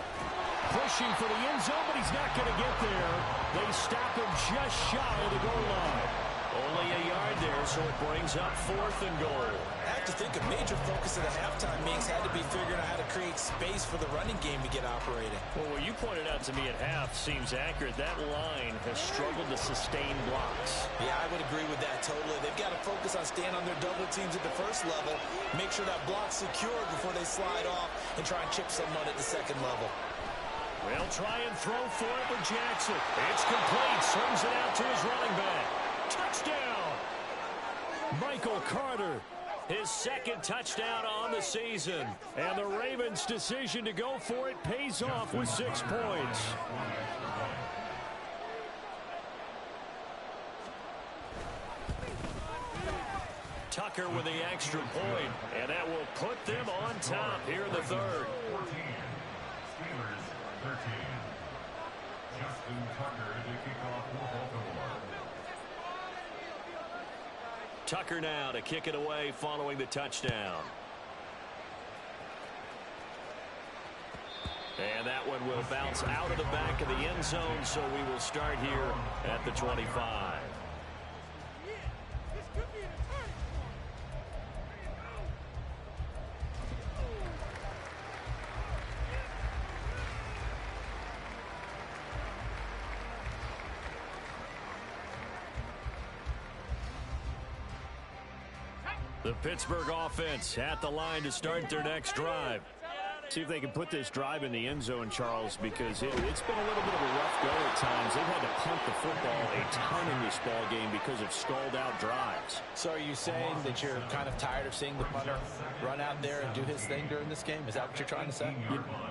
Speaker 5: pushing for the end zone, but he's not going to get there. They stop him just shy of the goal line.
Speaker 2: Only a yard there, so it brings up 4th and goal.
Speaker 6: I have to think a major focus of the halftime meetings had to be figuring out how to create space for the running game to get operating.
Speaker 2: Well, what you pointed out to me at half seems accurate. That line has struggled to sustain blocks.
Speaker 6: Yeah, I would agree with that totally. They've got to focus on staying on their double teams at the first level, make sure that block's secured before they slide off and try and chip someone at the second level.
Speaker 2: They'll try and throw for it with Jackson. It's complete. Swings it out to his running back. Touchdown!
Speaker 5: Michael Carter.
Speaker 2: His 2nd touchdown on the season.
Speaker 5: And the Ravens' decision to go for it pays off with 6 points.
Speaker 2: Tucker with the extra point, and that will put them on top here in the 3rd.
Speaker 4: 14. Steelers 13. Justin Tucker to kick off for Baltimore.
Speaker 2: Tucker now to kick it away following the touchdown. And that one will bounce out of the back of the end zone, so we will start here at the 25. The Pittsburgh offense at the line to start their next drive.
Speaker 5: See if they can put this drive in the end zone, Charles, because it's been a little bit of a rough go at times. They've had to punt the football a ton in this ball game because of stalled-out drives.
Speaker 3: So are you saying that you're kind of tired of seeing the punter run out there and do his thing during this game? Is that what you're trying to say?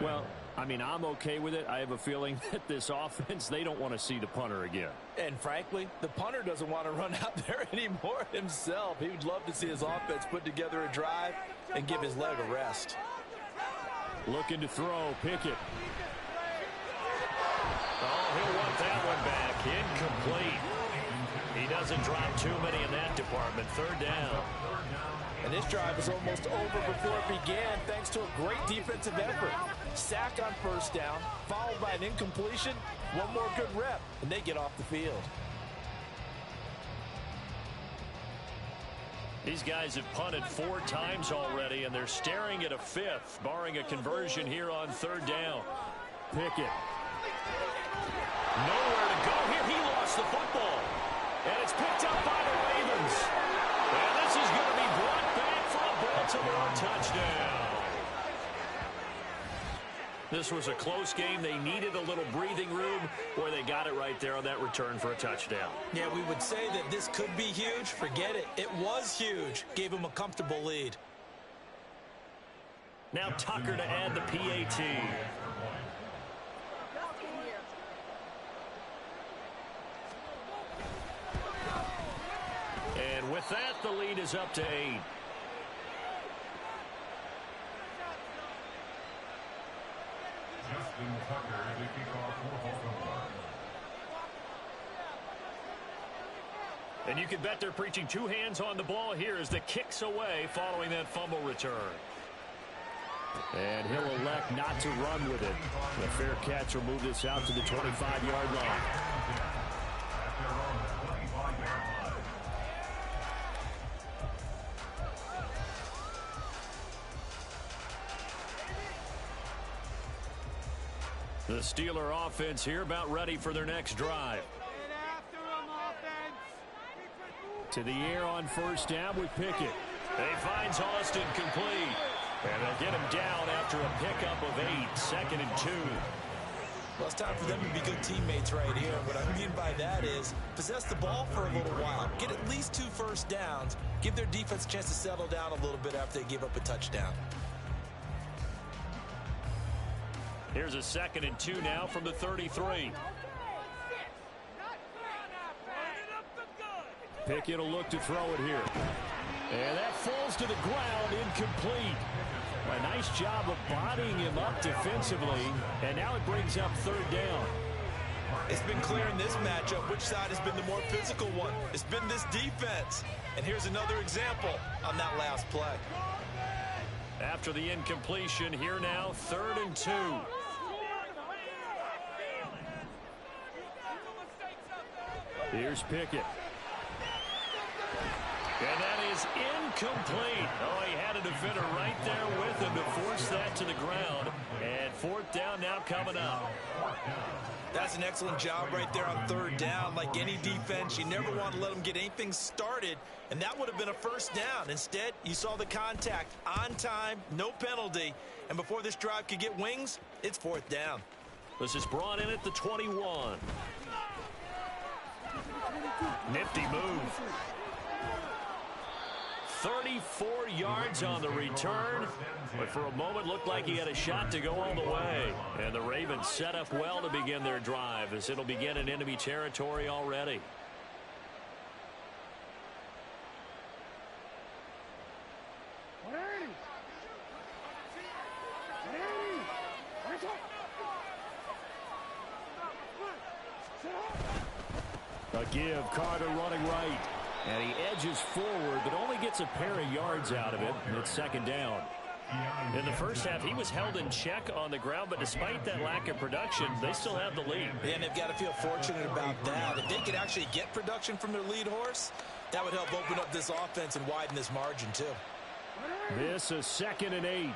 Speaker 5: Well, I mean, I'm okay with it. I have a feeling that this offense, they don't want to see the punter again.
Speaker 3: And frankly, the punter doesn't want to run out there anymore himself. He would love to see his offense put together a drive and give his leg a rest.
Speaker 5: Looking to throw, Pickett.
Speaker 2: Oh, he'll want that one back. Incomplete. He doesn't drop too many in that department. 3rd down.
Speaker 3: And this drive is almost over before it began thanks to a great defensive effort. Sack on 1st down, followed by an incompletion, one more good rep, and they get off the field.
Speaker 2: These guys have punted 4 times already, and they're staring at a 5th, barring a conversion here on 3rd down.
Speaker 5: Pickett.
Speaker 2: Nowhere to go here. He lost the football. And it's picked up by the Ravens. And this is going to be brought back for a Baltimore touchdown. This was a close game. They needed a little breathing room, where they got it right there on that return for a touchdown.
Speaker 6: Yeah, we would say that this could be huge. Forget it. It was huge. Gave him a comfortable lead.
Speaker 2: Now Tucker to add the PAT. And with that, the lead is up to 8.
Speaker 4: Justin Tucker to kick off for Baltimore.
Speaker 2: And you can bet they're preaching 2 hands on the ball here as the kick's away following that fumble return.
Speaker 5: And he'll elect not to run with it. The fair catch will move this out to the 25-yard line.
Speaker 4: At their own 25-yard line.
Speaker 2: The Steeler offense here about ready for their next drive.
Speaker 5: To the air on 1st down with Pickett.
Speaker 2: He finds Austin complete. And they'll get him down after a pickup of 8, 2nd and 2.
Speaker 6: Well, it's time for them to be good teammates right here. What I mean by that is possess the ball for a little while. Get at least 2 first downs. Give their defense a chance to settle down a little bit after they give up a touchdown.
Speaker 2: Here's a 2nd and 2 now from the 33.
Speaker 5: Pickett will look to throw it here. And that falls to the ground, incomplete. A nice job of bodying him up defensively. And now it brings up 3rd down.
Speaker 6: It's been clear in this matchup which side has been the more physical one. It's been this defense. And here's another example on that last play.
Speaker 2: After the incompletion, here now 3rd and 2.
Speaker 5: Here's Pickett.
Speaker 2: And that is incomplete. Oh, he had a defender right there with him to force that to the ground. And fourth down now coming up.
Speaker 3: That's an excellent job right there on third down. Like any defense, you never want to let them get anything started, and that would have been a first down. Instead, you saw the contact on time, no penalty, and before this drive could get wings, it's fourth down.
Speaker 2: This is brought in at the 21. Nifty move. 34 yards on the return, but for a moment looked like he had a shot to go all the way. And the Ravens set up well to begin their drive, as it'll begin in enemy territory already.
Speaker 5: A give, Carter running right. And he edges forward, but only gets a pair of yards out of it. And it's second down.
Speaker 2: In the first half, he was held in check on the ground, but despite that lack of production, they still have the lead.
Speaker 3: And they've got to feel fortunate about that. If they could actually get production from their lead horse, that would help open up this offense and widen this margin, too.
Speaker 5: This is 2nd and 8.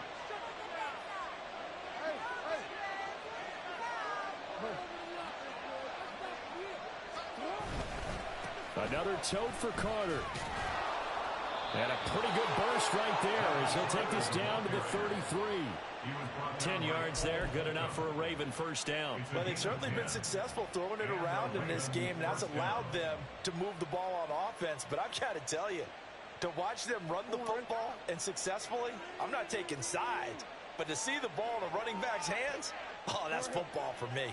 Speaker 5: Another tote for Carter. And a pretty good burst right there as he'll take this down to the 33.
Speaker 2: 10 yards there, good enough for a Raven first down.
Speaker 3: Well, they've certainly been successful throwing it around in this game, and that's allowed them to move the ball on offense. But I've got to tell you, to watch them run the football and successfully, I'm not taking sides, but to see the ball in a running back's hands, oh, that's football for me.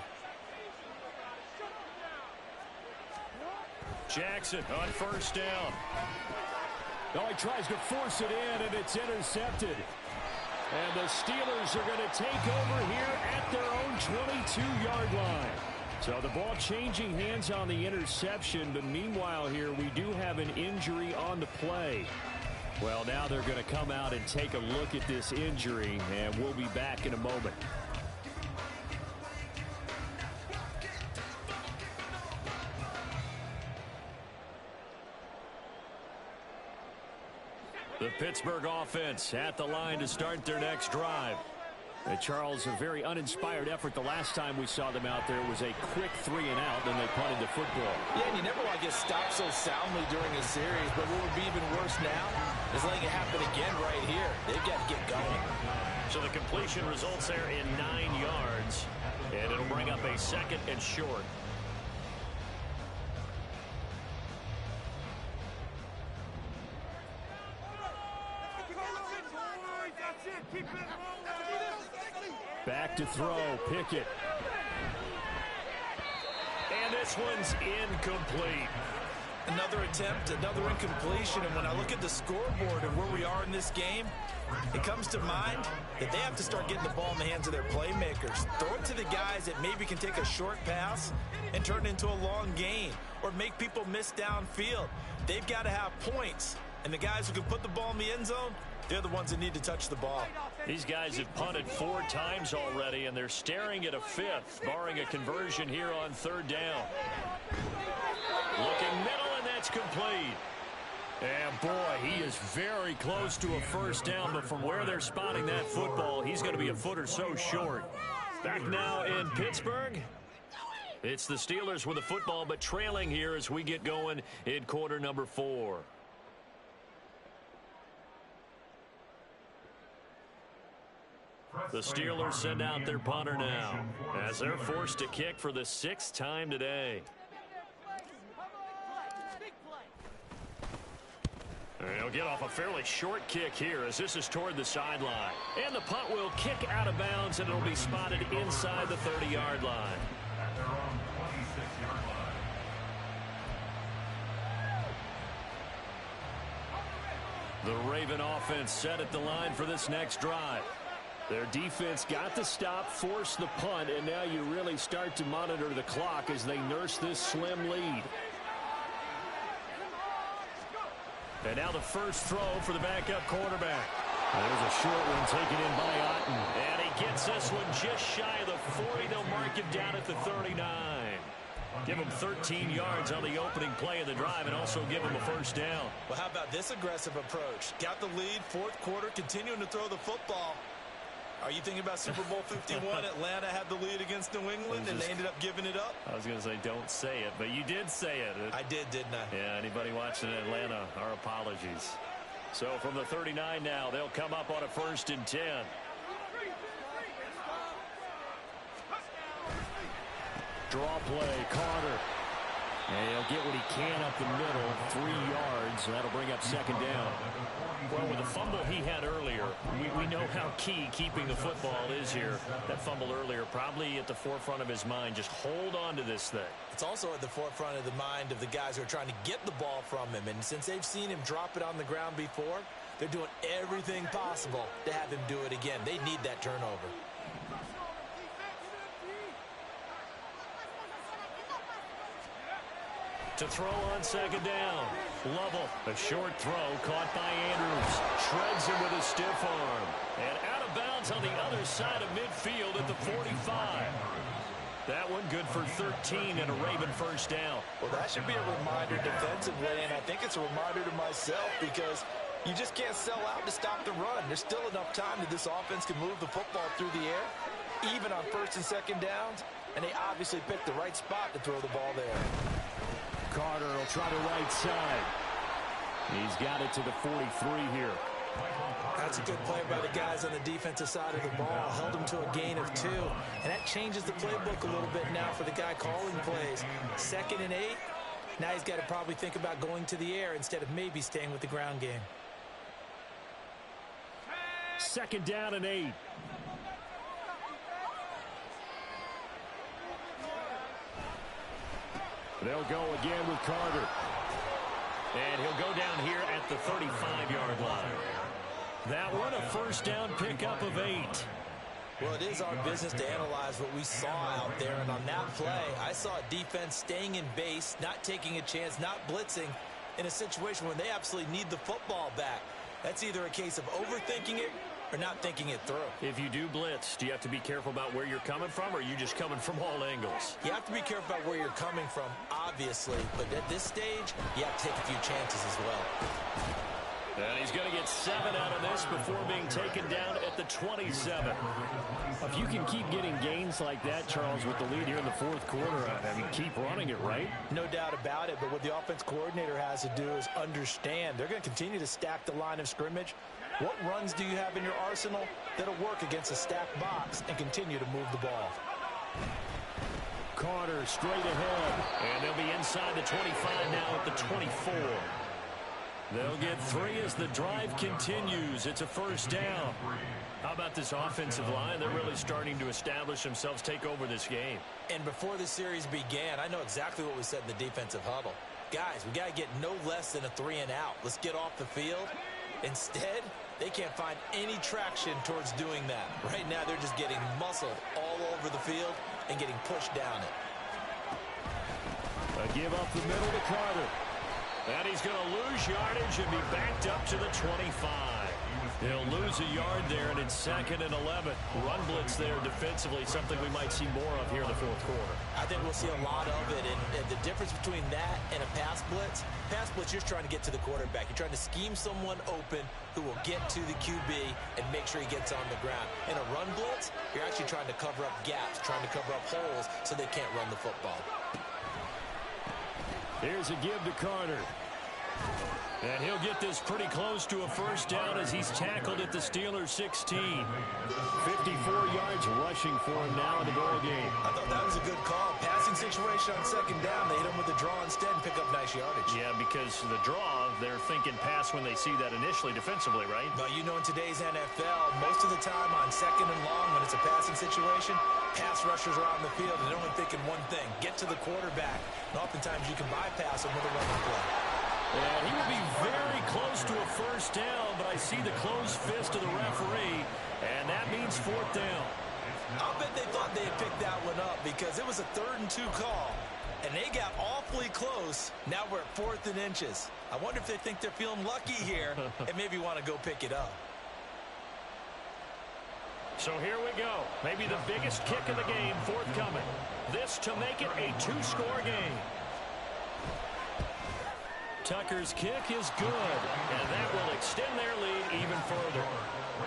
Speaker 2: Jackson on first down.
Speaker 5: Oh, he tries to force it in, and it's intercepted. And the Steelers are going to take over here at their own 22-yard line. So the ball changing hands on the interception, but meanwhile here we do have an injury on the play. Well, now they're going to come out and take a look at this injury, and we'll be back in a moment.
Speaker 2: The Pittsburgh offense at the line to start their next drive.
Speaker 5: And Charles, a very uninspired effort the last time we saw them out there. It was a quick 3-and-out, then they punted the football.
Speaker 3: Yeah, and you never want to get stopped so soundly during a series, but what would be even worse now is letting it happen again right here. They've got to get going.
Speaker 2: So the completion results there in 9 yards, and it'll bring up a 2nd and short.
Speaker 5: Back to throw, Pickett.
Speaker 2: And this one's incomplete.
Speaker 3: Another attempt, another incompletion, and when I look at the scoreboard and where we are in this game, it comes to mind that they have to start getting the ball in the hands of their playmakers. Throw it to the guys that maybe can take a short pass and turn it into a long gain or make people miss downfield. They've got to have points, and the guys who can put the ball in the end zone, they're the ones that need to touch the ball.
Speaker 2: These guys have punted 4 times already, and they're staring at a 5th, barring a conversion here on 3rd down. Looking middle, and that's complete. And boy, he is very close to a first down, but from where they're spotting that football, he's going to be a foot or so short. Back now in Pittsburgh. It's the Steelers with the football, but trailing here as we get going in quarter number 4. The Steelers send out their punter now as they're forced to kick for the 6th time today. And he'll get off a fairly short kick here as this is toward the sideline. And the punt will kick out of bounds, and it'll be spotted inside the 30-yard line.
Speaker 4: At their own 26-yard line.
Speaker 2: The Raven offense set at the line for this next drive.
Speaker 5: Their defense got the stop, forced the punt, and now you really start to monitor the clock as they nurse this slim lead.
Speaker 2: And now the first throw for the backup quarterback.
Speaker 5: There's a short one taken in by Otten.
Speaker 2: And he gets this one just shy of the 40. They'll mark him down at the 39. Give him 13 yards on the opening play of the drive and also give him a first down.
Speaker 3: Well, how about this aggressive approach? Got the lead, fourth quarter, continuing to throw the football. Are you thinking about Super Bowl 51? Atlanta had the lead against New England, and they ended up giving it up?
Speaker 2: I was going to say don't say it, but you did say it.
Speaker 3: I did, didn't I?
Speaker 2: Yeah, anybody watching Atlanta, our apologies. So from the 39 now, they'll come up on a 1st and 10.
Speaker 5: Draw play, Carter. And he'll get what he can up the middle, 3 yards. That'll bring up 2nd down.
Speaker 2: Well, with the fumble he had earlier, we know how key keeping the football is here. That fumble earlier probably at the forefront of his mind. Just hold on to this thing.
Speaker 3: It's also at the forefront of the mind of the guys who are trying to get the ball from him. And since they've seen him drop it on the ground before, they're doing everything possible to have him do it again. They need that turnover.
Speaker 2: To throw on 2nd down. Lovell, a short throw caught by Andrews. Shreds him with a stiff arm. And out of bounds on the other side of midfield at the 45. That one good for 13 and a Raven first down.
Speaker 3: Well, that should be a reminder defensively, and I think it's a reminder to myself because you just can't sell out to stop the run. There's still enough time that this offense can move the football through the air, even on 1st and 2nd downs, and they obviously picked the right spot to throw the ball there.
Speaker 5: Carter will try the right side. He's got it to the 43 here.
Speaker 3: That's a good play by the guys on the defensive side of the ball. Held them to a gain of 2. And that changes the playbook a little bit now for the guy calling plays. 2nd and 8. Now he's got to probably think about going to the air instead of maybe staying with the ground game.
Speaker 5: 2nd down and 8. They'll go again with Carter.
Speaker 2: And he'll go down here at the 35-yard line. That one a first down pickup of 8.
Speaker 3: Well, it is our business to analyze what we saw out there. And on that play, I saw a defense staying in base, not taking a chance, not blitzing in a situation where they absolutely need the football back. That's either a case of overthinking it or not thinking it through.
Speaker 2: If you do blitz, do you have to be careful about where you're coming from, or are you just coming from all angles?
Speaker 3: You have to be careful about where you're coming from, obviously. But at this stage, you have to take a few chances as well.
Speaker 2: And he's going to get 7 out of this before being taken down at the 27.
Speaker 5: If you can keep getting gains like that, Charles, with the lead here in the 4th quarter, I mean, keep running it, right?
Speaker 3: No doubt about it, but what the offense coordinator has to do is understand. They're going to continue to stack the line of scrimmage. What runs do you have in your arsenal that'll work against a stacked box and continue to move the ball?
Speaker 5: Carter straight ahead.
Speaker 2: And they'll be inside the 25 now at the 24. They'll get 3 as the drive continues. It's a first down. How about this offensive line? They're really starting to establish themselves, take over this game.
Speaker 3: And before the series began, I know exactly what we said in the defensive huddle. Guys, we got to get no less than a 3 and out. Let's get off the field. Instead, they can't find any traction towards doing that. Right now, they're just getting muscled all over the field and getting pushed down it.
Speaker 5: A give up the middle to Carter.
Speaker 2: And he's going to lose yardage and be backed up to the 25. He'll lose a yard there, and it's 2nd and 11. Run blitz there defensively, something we might see more of here in the 4th quarter.
Speaker 3: I think we'll see a lot of it, and the difference between that and a pass blitz, you're trying to get to the quarterback. You're trying to scheme someone open who will get to the QB and make sure he gets on the ground. In a run blitz, you're actually trying to cover up gaps, trying to cover up holes so they can't run the football.
Speaker 5: Here's a give to Carter.
Speaker 2: And he'll get this pretty close to a first down as he's tackled at the Steelers' 16.
Speaker 5: 54 yards rushing for him now in the ball game.
Speaker 3: I thought that was a good call. Passing situation on 2nd down. They hit him with the draw instead and pick up nice yardage.
Speaker 2: Yeah, because the draw, they're thinking pass when they see that initially defensively, right?
Speaker 3: But you know, in today's NFL, most of the time on 2nd and long, when it's a passing situation, pass rushers are out in the field and they're only thinking one thing: get to the quarterback. And oftentimes you can bypass them with a running play.
Speaker 2: And he will be very close to a first down, but I see the closed fist of the referee, and that means 4th down.
Speaker 3: I'll bet they thought they had picked that one up because it was a 3rd and 2 call, and they got awfully close. Now we're at 4th and inches. I wonder if they think they're feeling lucky here and maybe want to go pick it up.
Speaker 2: So here we go. Maybe the biggest kick of the game forthcoming. This to make it a two-score game.
Speaker 5: Tucker's kick is good,
Speaker 2: and that will extend their lead even further.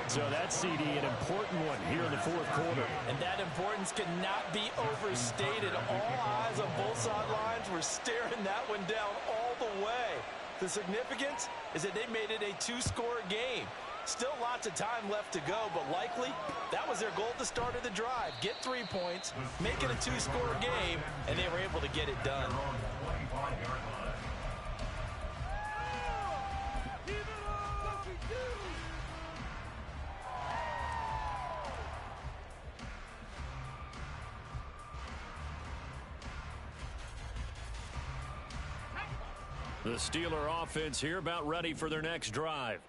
Speaker 5: So that's, CD, an important one here in the fourth quarter.
Speaker 3: And that importance cannot be overstated. All eyes on both sidelines were staring that one down all the way. The significance is that they made it a two-score game. Still lots of time left to go, but likely that was their goal at the start of the drive. Get 3 points, make it a two-score game, and they were able to get it done.
Speaker 2: The Steeler offense here about ready for their next drive.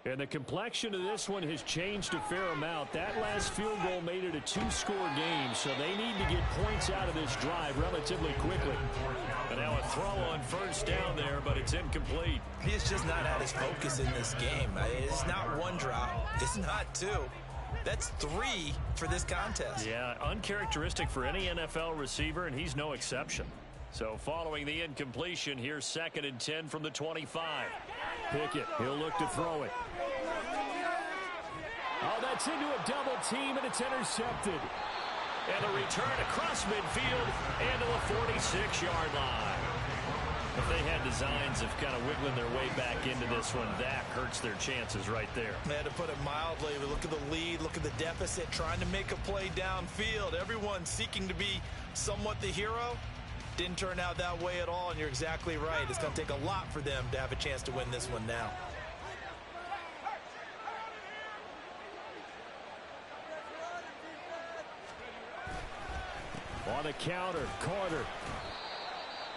Speaker 5: And the complexion of this one has changed a fair amount. That last field goal made it a two-score game, so they need to get points out of this drive relatively quickly.
Speaker 2: And now a throw on first down there, but it's incomplete.
Speaker 6: He has just not had his focus in this game. It's not one drop. It's not two. That's 3 for this contest.
Speaker 2: Yeah, uncharacteristic for any NFL receiver, and he's no exception. So following the incompletion, here's 2nd and 10 from the 25.
Speaker 5: Pickett, he'll look to throw it. Oh, that's into a double team, and it's intercepted.
Speaker 2: And the return across midfield and to the 46-yard line. If they had designs of kind of wiggling their way back into this one, that hurts their chances right there.
Speaker 3: They had to put it mildly. Look at the lead, look at the deficit, trying to make a play downfield. Everyone seeking to be somewhat the hero. Didn't turn out that way at all, and you're exactly right. It's going to take a lot for them to have a chance to win this one now.
Speaker 5: On the counter, Carter.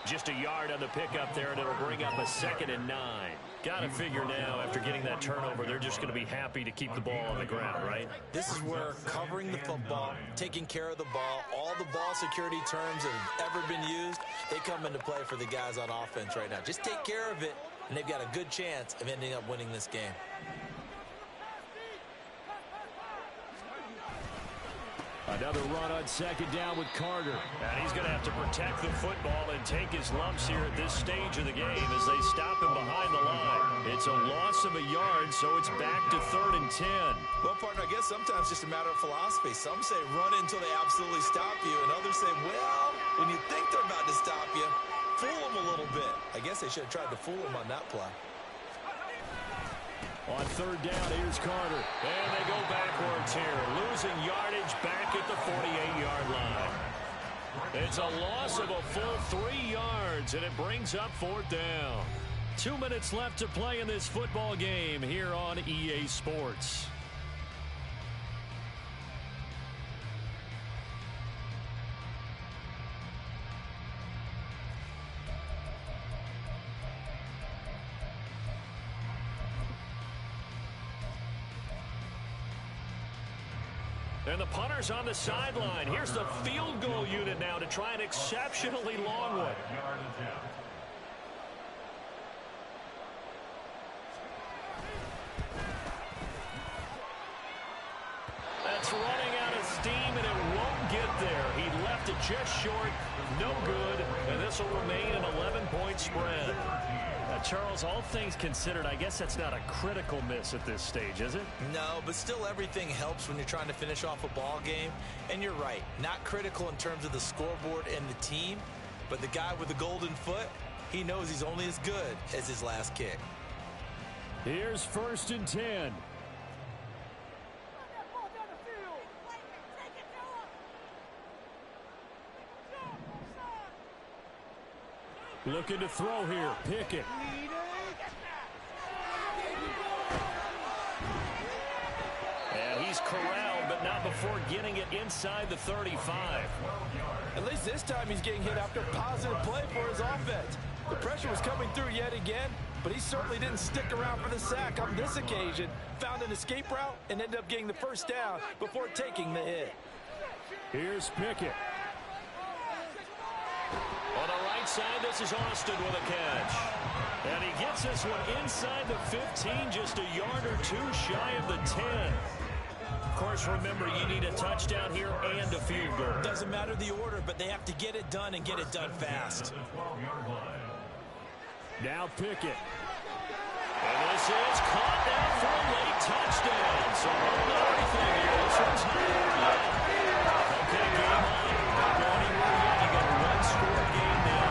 Speaker 2: Just a yard on the pickup there, and it'll bring up a 2nd and 9. Got to figure now, after getting that turnover, they're just going to be happy to keep the ball on the ground, right?
Speaker 3: This is where covering the football, taking care of the ball, all the ball security terms that have ever been used, they come into play for the guys on offense right now. Just take care of it, and they've got a good chance of ending up winning this game.
Speaker 5: Another run on 2nd down with Carter.
Speaker 2: And he's going to have to protect the football and take his lumps here at this stage of the game as they stop him behind the line. It's a loss of a yard, so it's back to 3rd and 10.
Speaker 3: Well, partner, I guess sometimes just a matter of philosophy. Some say run until they absolutely stop you, and others say, well, when you think they're about to stop you, fool them a little bit. I guess they should have tried to fool them on that play.
Speaker 5: On 3rd down, here's Carter.
Speaker 2: And they go backwards here, losing yardage back at the 48-yard line. It's a loss of a full 3 yards, and it brings up 4th down. 2 minutes left to play in this football game here on EA Sports. And the punter's on the sideline. Here's the field goal unit now to try an exceptionally long one. That's running out of steam, and it won't get there. He left it just short, no good, and this will remain an 11-point spread.
Speaker 5: Charles, all things considered, I guess that's not a critical miss at this stage, is it?
Speaker 3: No, but still everything helps when you're trying to finish off a ball game. And you're right, not critical in terms of the scoreboard and the team, but the guy with the golden foot, he knows he's only as good as his last kick.
Speaker 5: Here's 1st and 10. Looking to throw here. Pickett.
Speaker 2: And he's corralled, but not before getting it inside the 35.
Speaker 3: At least this time he's getting hit after a positive play for his offense. The pressure was coming through yet again, but he certainly didn't stick around for the sack on this occasion. Found an escape route and ended up getting the first down before taking the hit.
Speaker 5: Here's Pickett.
Speaker 2: On the right side, this is Austin with a catch. And he gets this one inside the 15, just a yard or two shy of the 10. course, remember, you need a touchdown here and a field goal.
Speaker 3: Doesn't matter the order, but they have to get it done and get it done fast.
Speaker 5: Now Pickett.
Speaker 2: And this is caught down for a late touchdown. So hold everything here. This one's not over yet. Okay, game on. Not going anywhere yet. You got a one-score game now.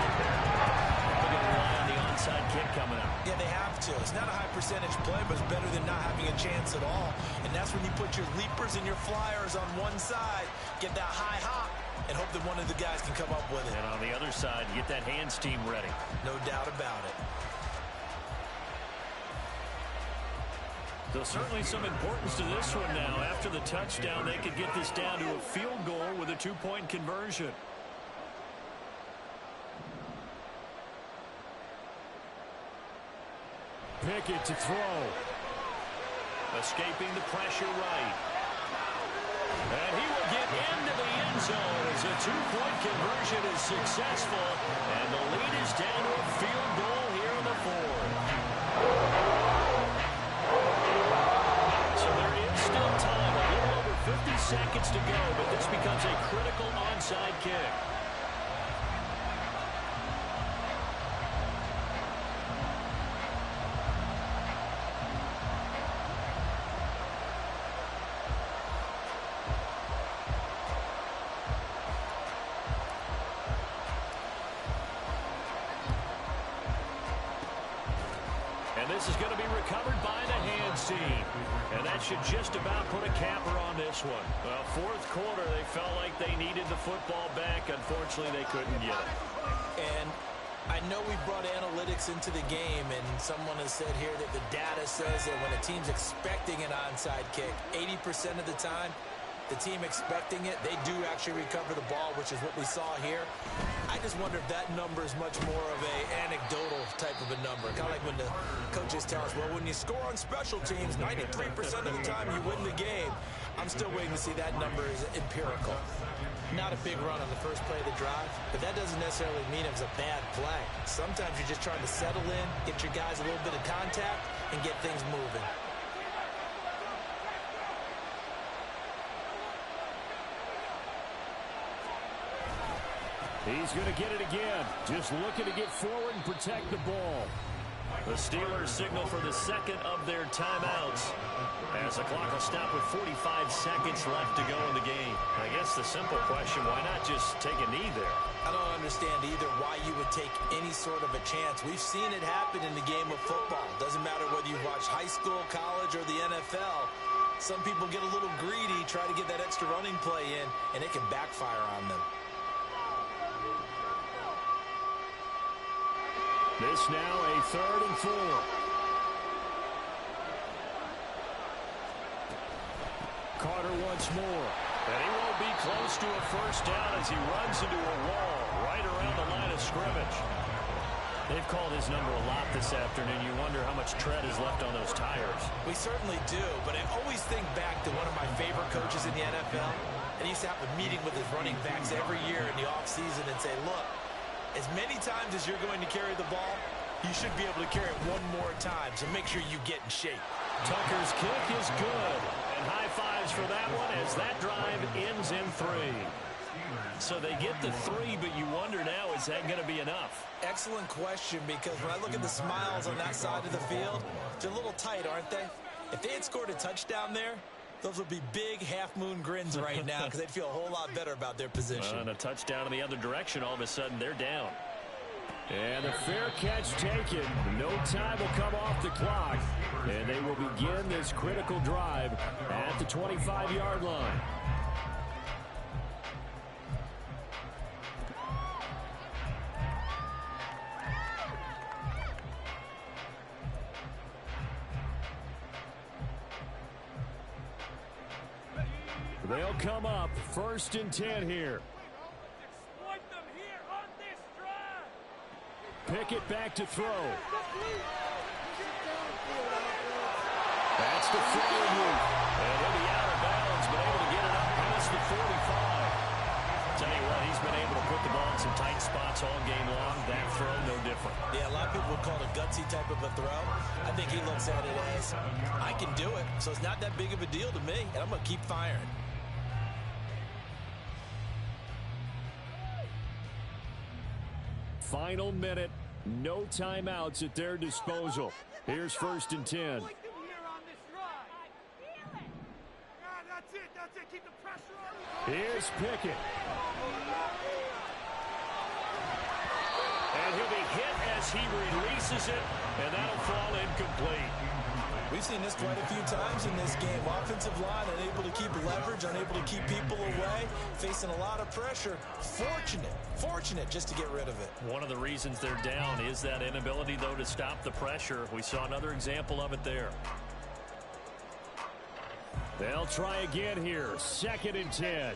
Speaker 2: They're going to rely on the onside kick coming up.
Speaker 3: Yeah, they have to. It's not a high percentage play, but it's better than not having a chance at all. And that's when you put your leapers and your flyers on one side, get that high hop, and hope that one of the guys can come up with it.
Speaker 2: And on the other side, get that hands team ready.
Speaker 3: No doubt about it.
Speaker 2: There's certainly some importance to this one now. After the touchdown, they could get this down to a field goal with a two-point conversion.
Speaker 5: Pickett to throw.
Speaker 2: Escaping the pressure right. And he will get into the end zone as a two-point conversion is successful. And the lead is down to a field goal here in the fourth. So there is still time, a little over 50 seconds to go, but this becomes a critical onside kick. This is going to be recovered by the hands team. And that should just about put a capper on this one. Well, fourth quarter, they felt like they needed the football back. Unfortunately, they couldn't get it.
Speaker 3: And I know we brought analytics into the game, and someone has said here that the data says that when a team's expecting an onside kick, 80% of the time, the team expecting it, they do actually recover the ball, which is what we saw here. I just wonder if that number is much more of a anecdotal type of a number. Kind of like when the coaches tell us, well, when you score on special teams, 93% of the time you win the game. I'm still waiting to see that number is empirical. Not a big run on the first play of the drive, but that doesn't necessarily mean it was a bad play. Sometimes you're just trying to settle in, get your guys a little bit of contact, and get things moving.
Speaker 5: He's going to get it again. Just looking to get forward and protect the ball.
Speaker 2: The Steelers signal for the second of their timeouts as the clock will stop with 45 seconds left to go in the game. I guess the simple question, why not just take a knee there?
Speaker 3: I don't understand either why you would take any sort of a chance. We've seen it happen in the game of football. Doesn't matter whether you watch high school, college, or the NFL. Some people get a little greedy, try to get that extra running play in, and it can backfire on them.
Speaker 5: This now a 3rd and 4. Carter once more.
Speaker 2: And he won't be close to a first down as he runs into a wall right around the line of scrimmage. They've called his number a lot this afternoon. You wonder how much tread is left on those tires.
Speaker 3: We certainly do, but I always think back to one of my favorite coaches in the NFL. And he used to have a meeting with his running backs every year in the offseason and say, look, as many times as you're going to carry the ball, you should be able to carry it one more time, so make sure you get in shape.
Speaker 2: Tucker's kick is good. And high fives for that one as that drive ends in 3. So they get the 3, but you wonder now, is that going to be enough?
Speaker 3: Excellent question, because when I look at the smiles on that side of the field, they're a little tight, aren't they? If they had scored a touchdown there, those would be big half-moon grins right now because they'd feel a whole lot better about their position.
Speaker 2: And a touchdown in the other direction, all of a sudden they're down.
Speaker 5: And a fair catch taken. No time will come off the clock. And they will begin this critical drive at the 25-yard line. They'll come up 1st and 10 here. Pickett back to throw.
Speaker 2: That's the throw move. And he'll be out of bounds, but able to get it up past the 45. Tell you what, he's been able to put the ball in some tight spots all game long. That throw, no different.
Speaker 3: Yeah, a lot of people would call it a gut
Speaker 6: gutsy type of a throw. I think he looks at it as, I can do it, so it's not that big of a deal to me, and I'm going to keep firing.
Speaker 5: Final minute, no timeouts at their disposal. Here's 1st and 10. Here's Pickett.
Speaker 2: And he'll be hit as he releases it, and that'll fall incomplete.
Speaker 6: We've seen this quite a few times in this game. Offensive line unable to keep leverage, unable to keep people away, facing a lot of pressure. Fortunate just to get rid of it.
Speaker 2: One of the reasons they're down is that inability, though, to stop the pressure. We saw another example of it there.
Speaker 5: They'll try again here. 2nd and 10.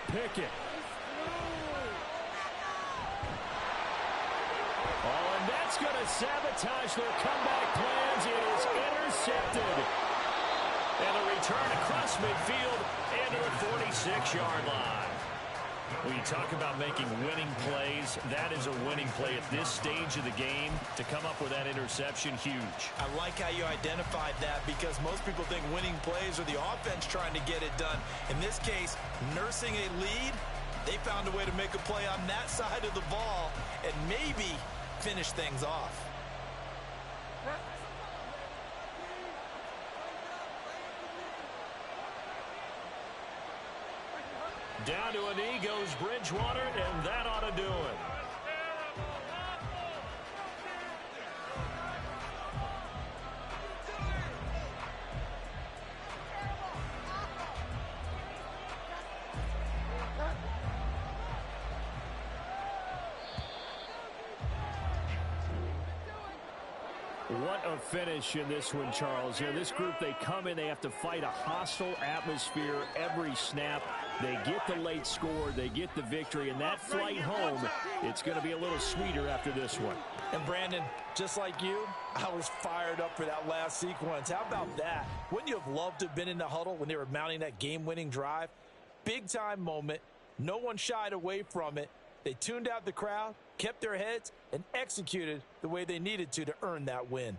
Speaker 5: Pickett. Oh, and that's going to sabotage their comeback plans. It is intercepted.
Speaker 2: And a return across midfield into the 46-yard line. When you talk about making winning plays, that is a winning play at this stage of the game. To come up with that interception, huge.
Speaker 3: I like how you identified that, because most people think winning plays are the offense trying to get it done. In this case, nursing a lead, they found a way to make a play on that side of the ball and maybe finish things off.
Speaker 2: Down to a knee goes Bridgewater, and that ought to do it.
Speaker 5: What a finish in this one, Charles. You know, this group, they come in, they have to fight a hostile atmosphere every snap. They get the late score, they get the victory, and that flight home, it's going to be a little sweeter after this one.
Speaker 3: And Brandon, just like you, I was fired up for that last sequence. How about that? Wouldn't you have loved to have been in the huddle when they were mounting that game-winning drive? Big-time moment. No one shied away from it. They tuned out the crowd, kept their heads, and executed the way they needed to earn that win.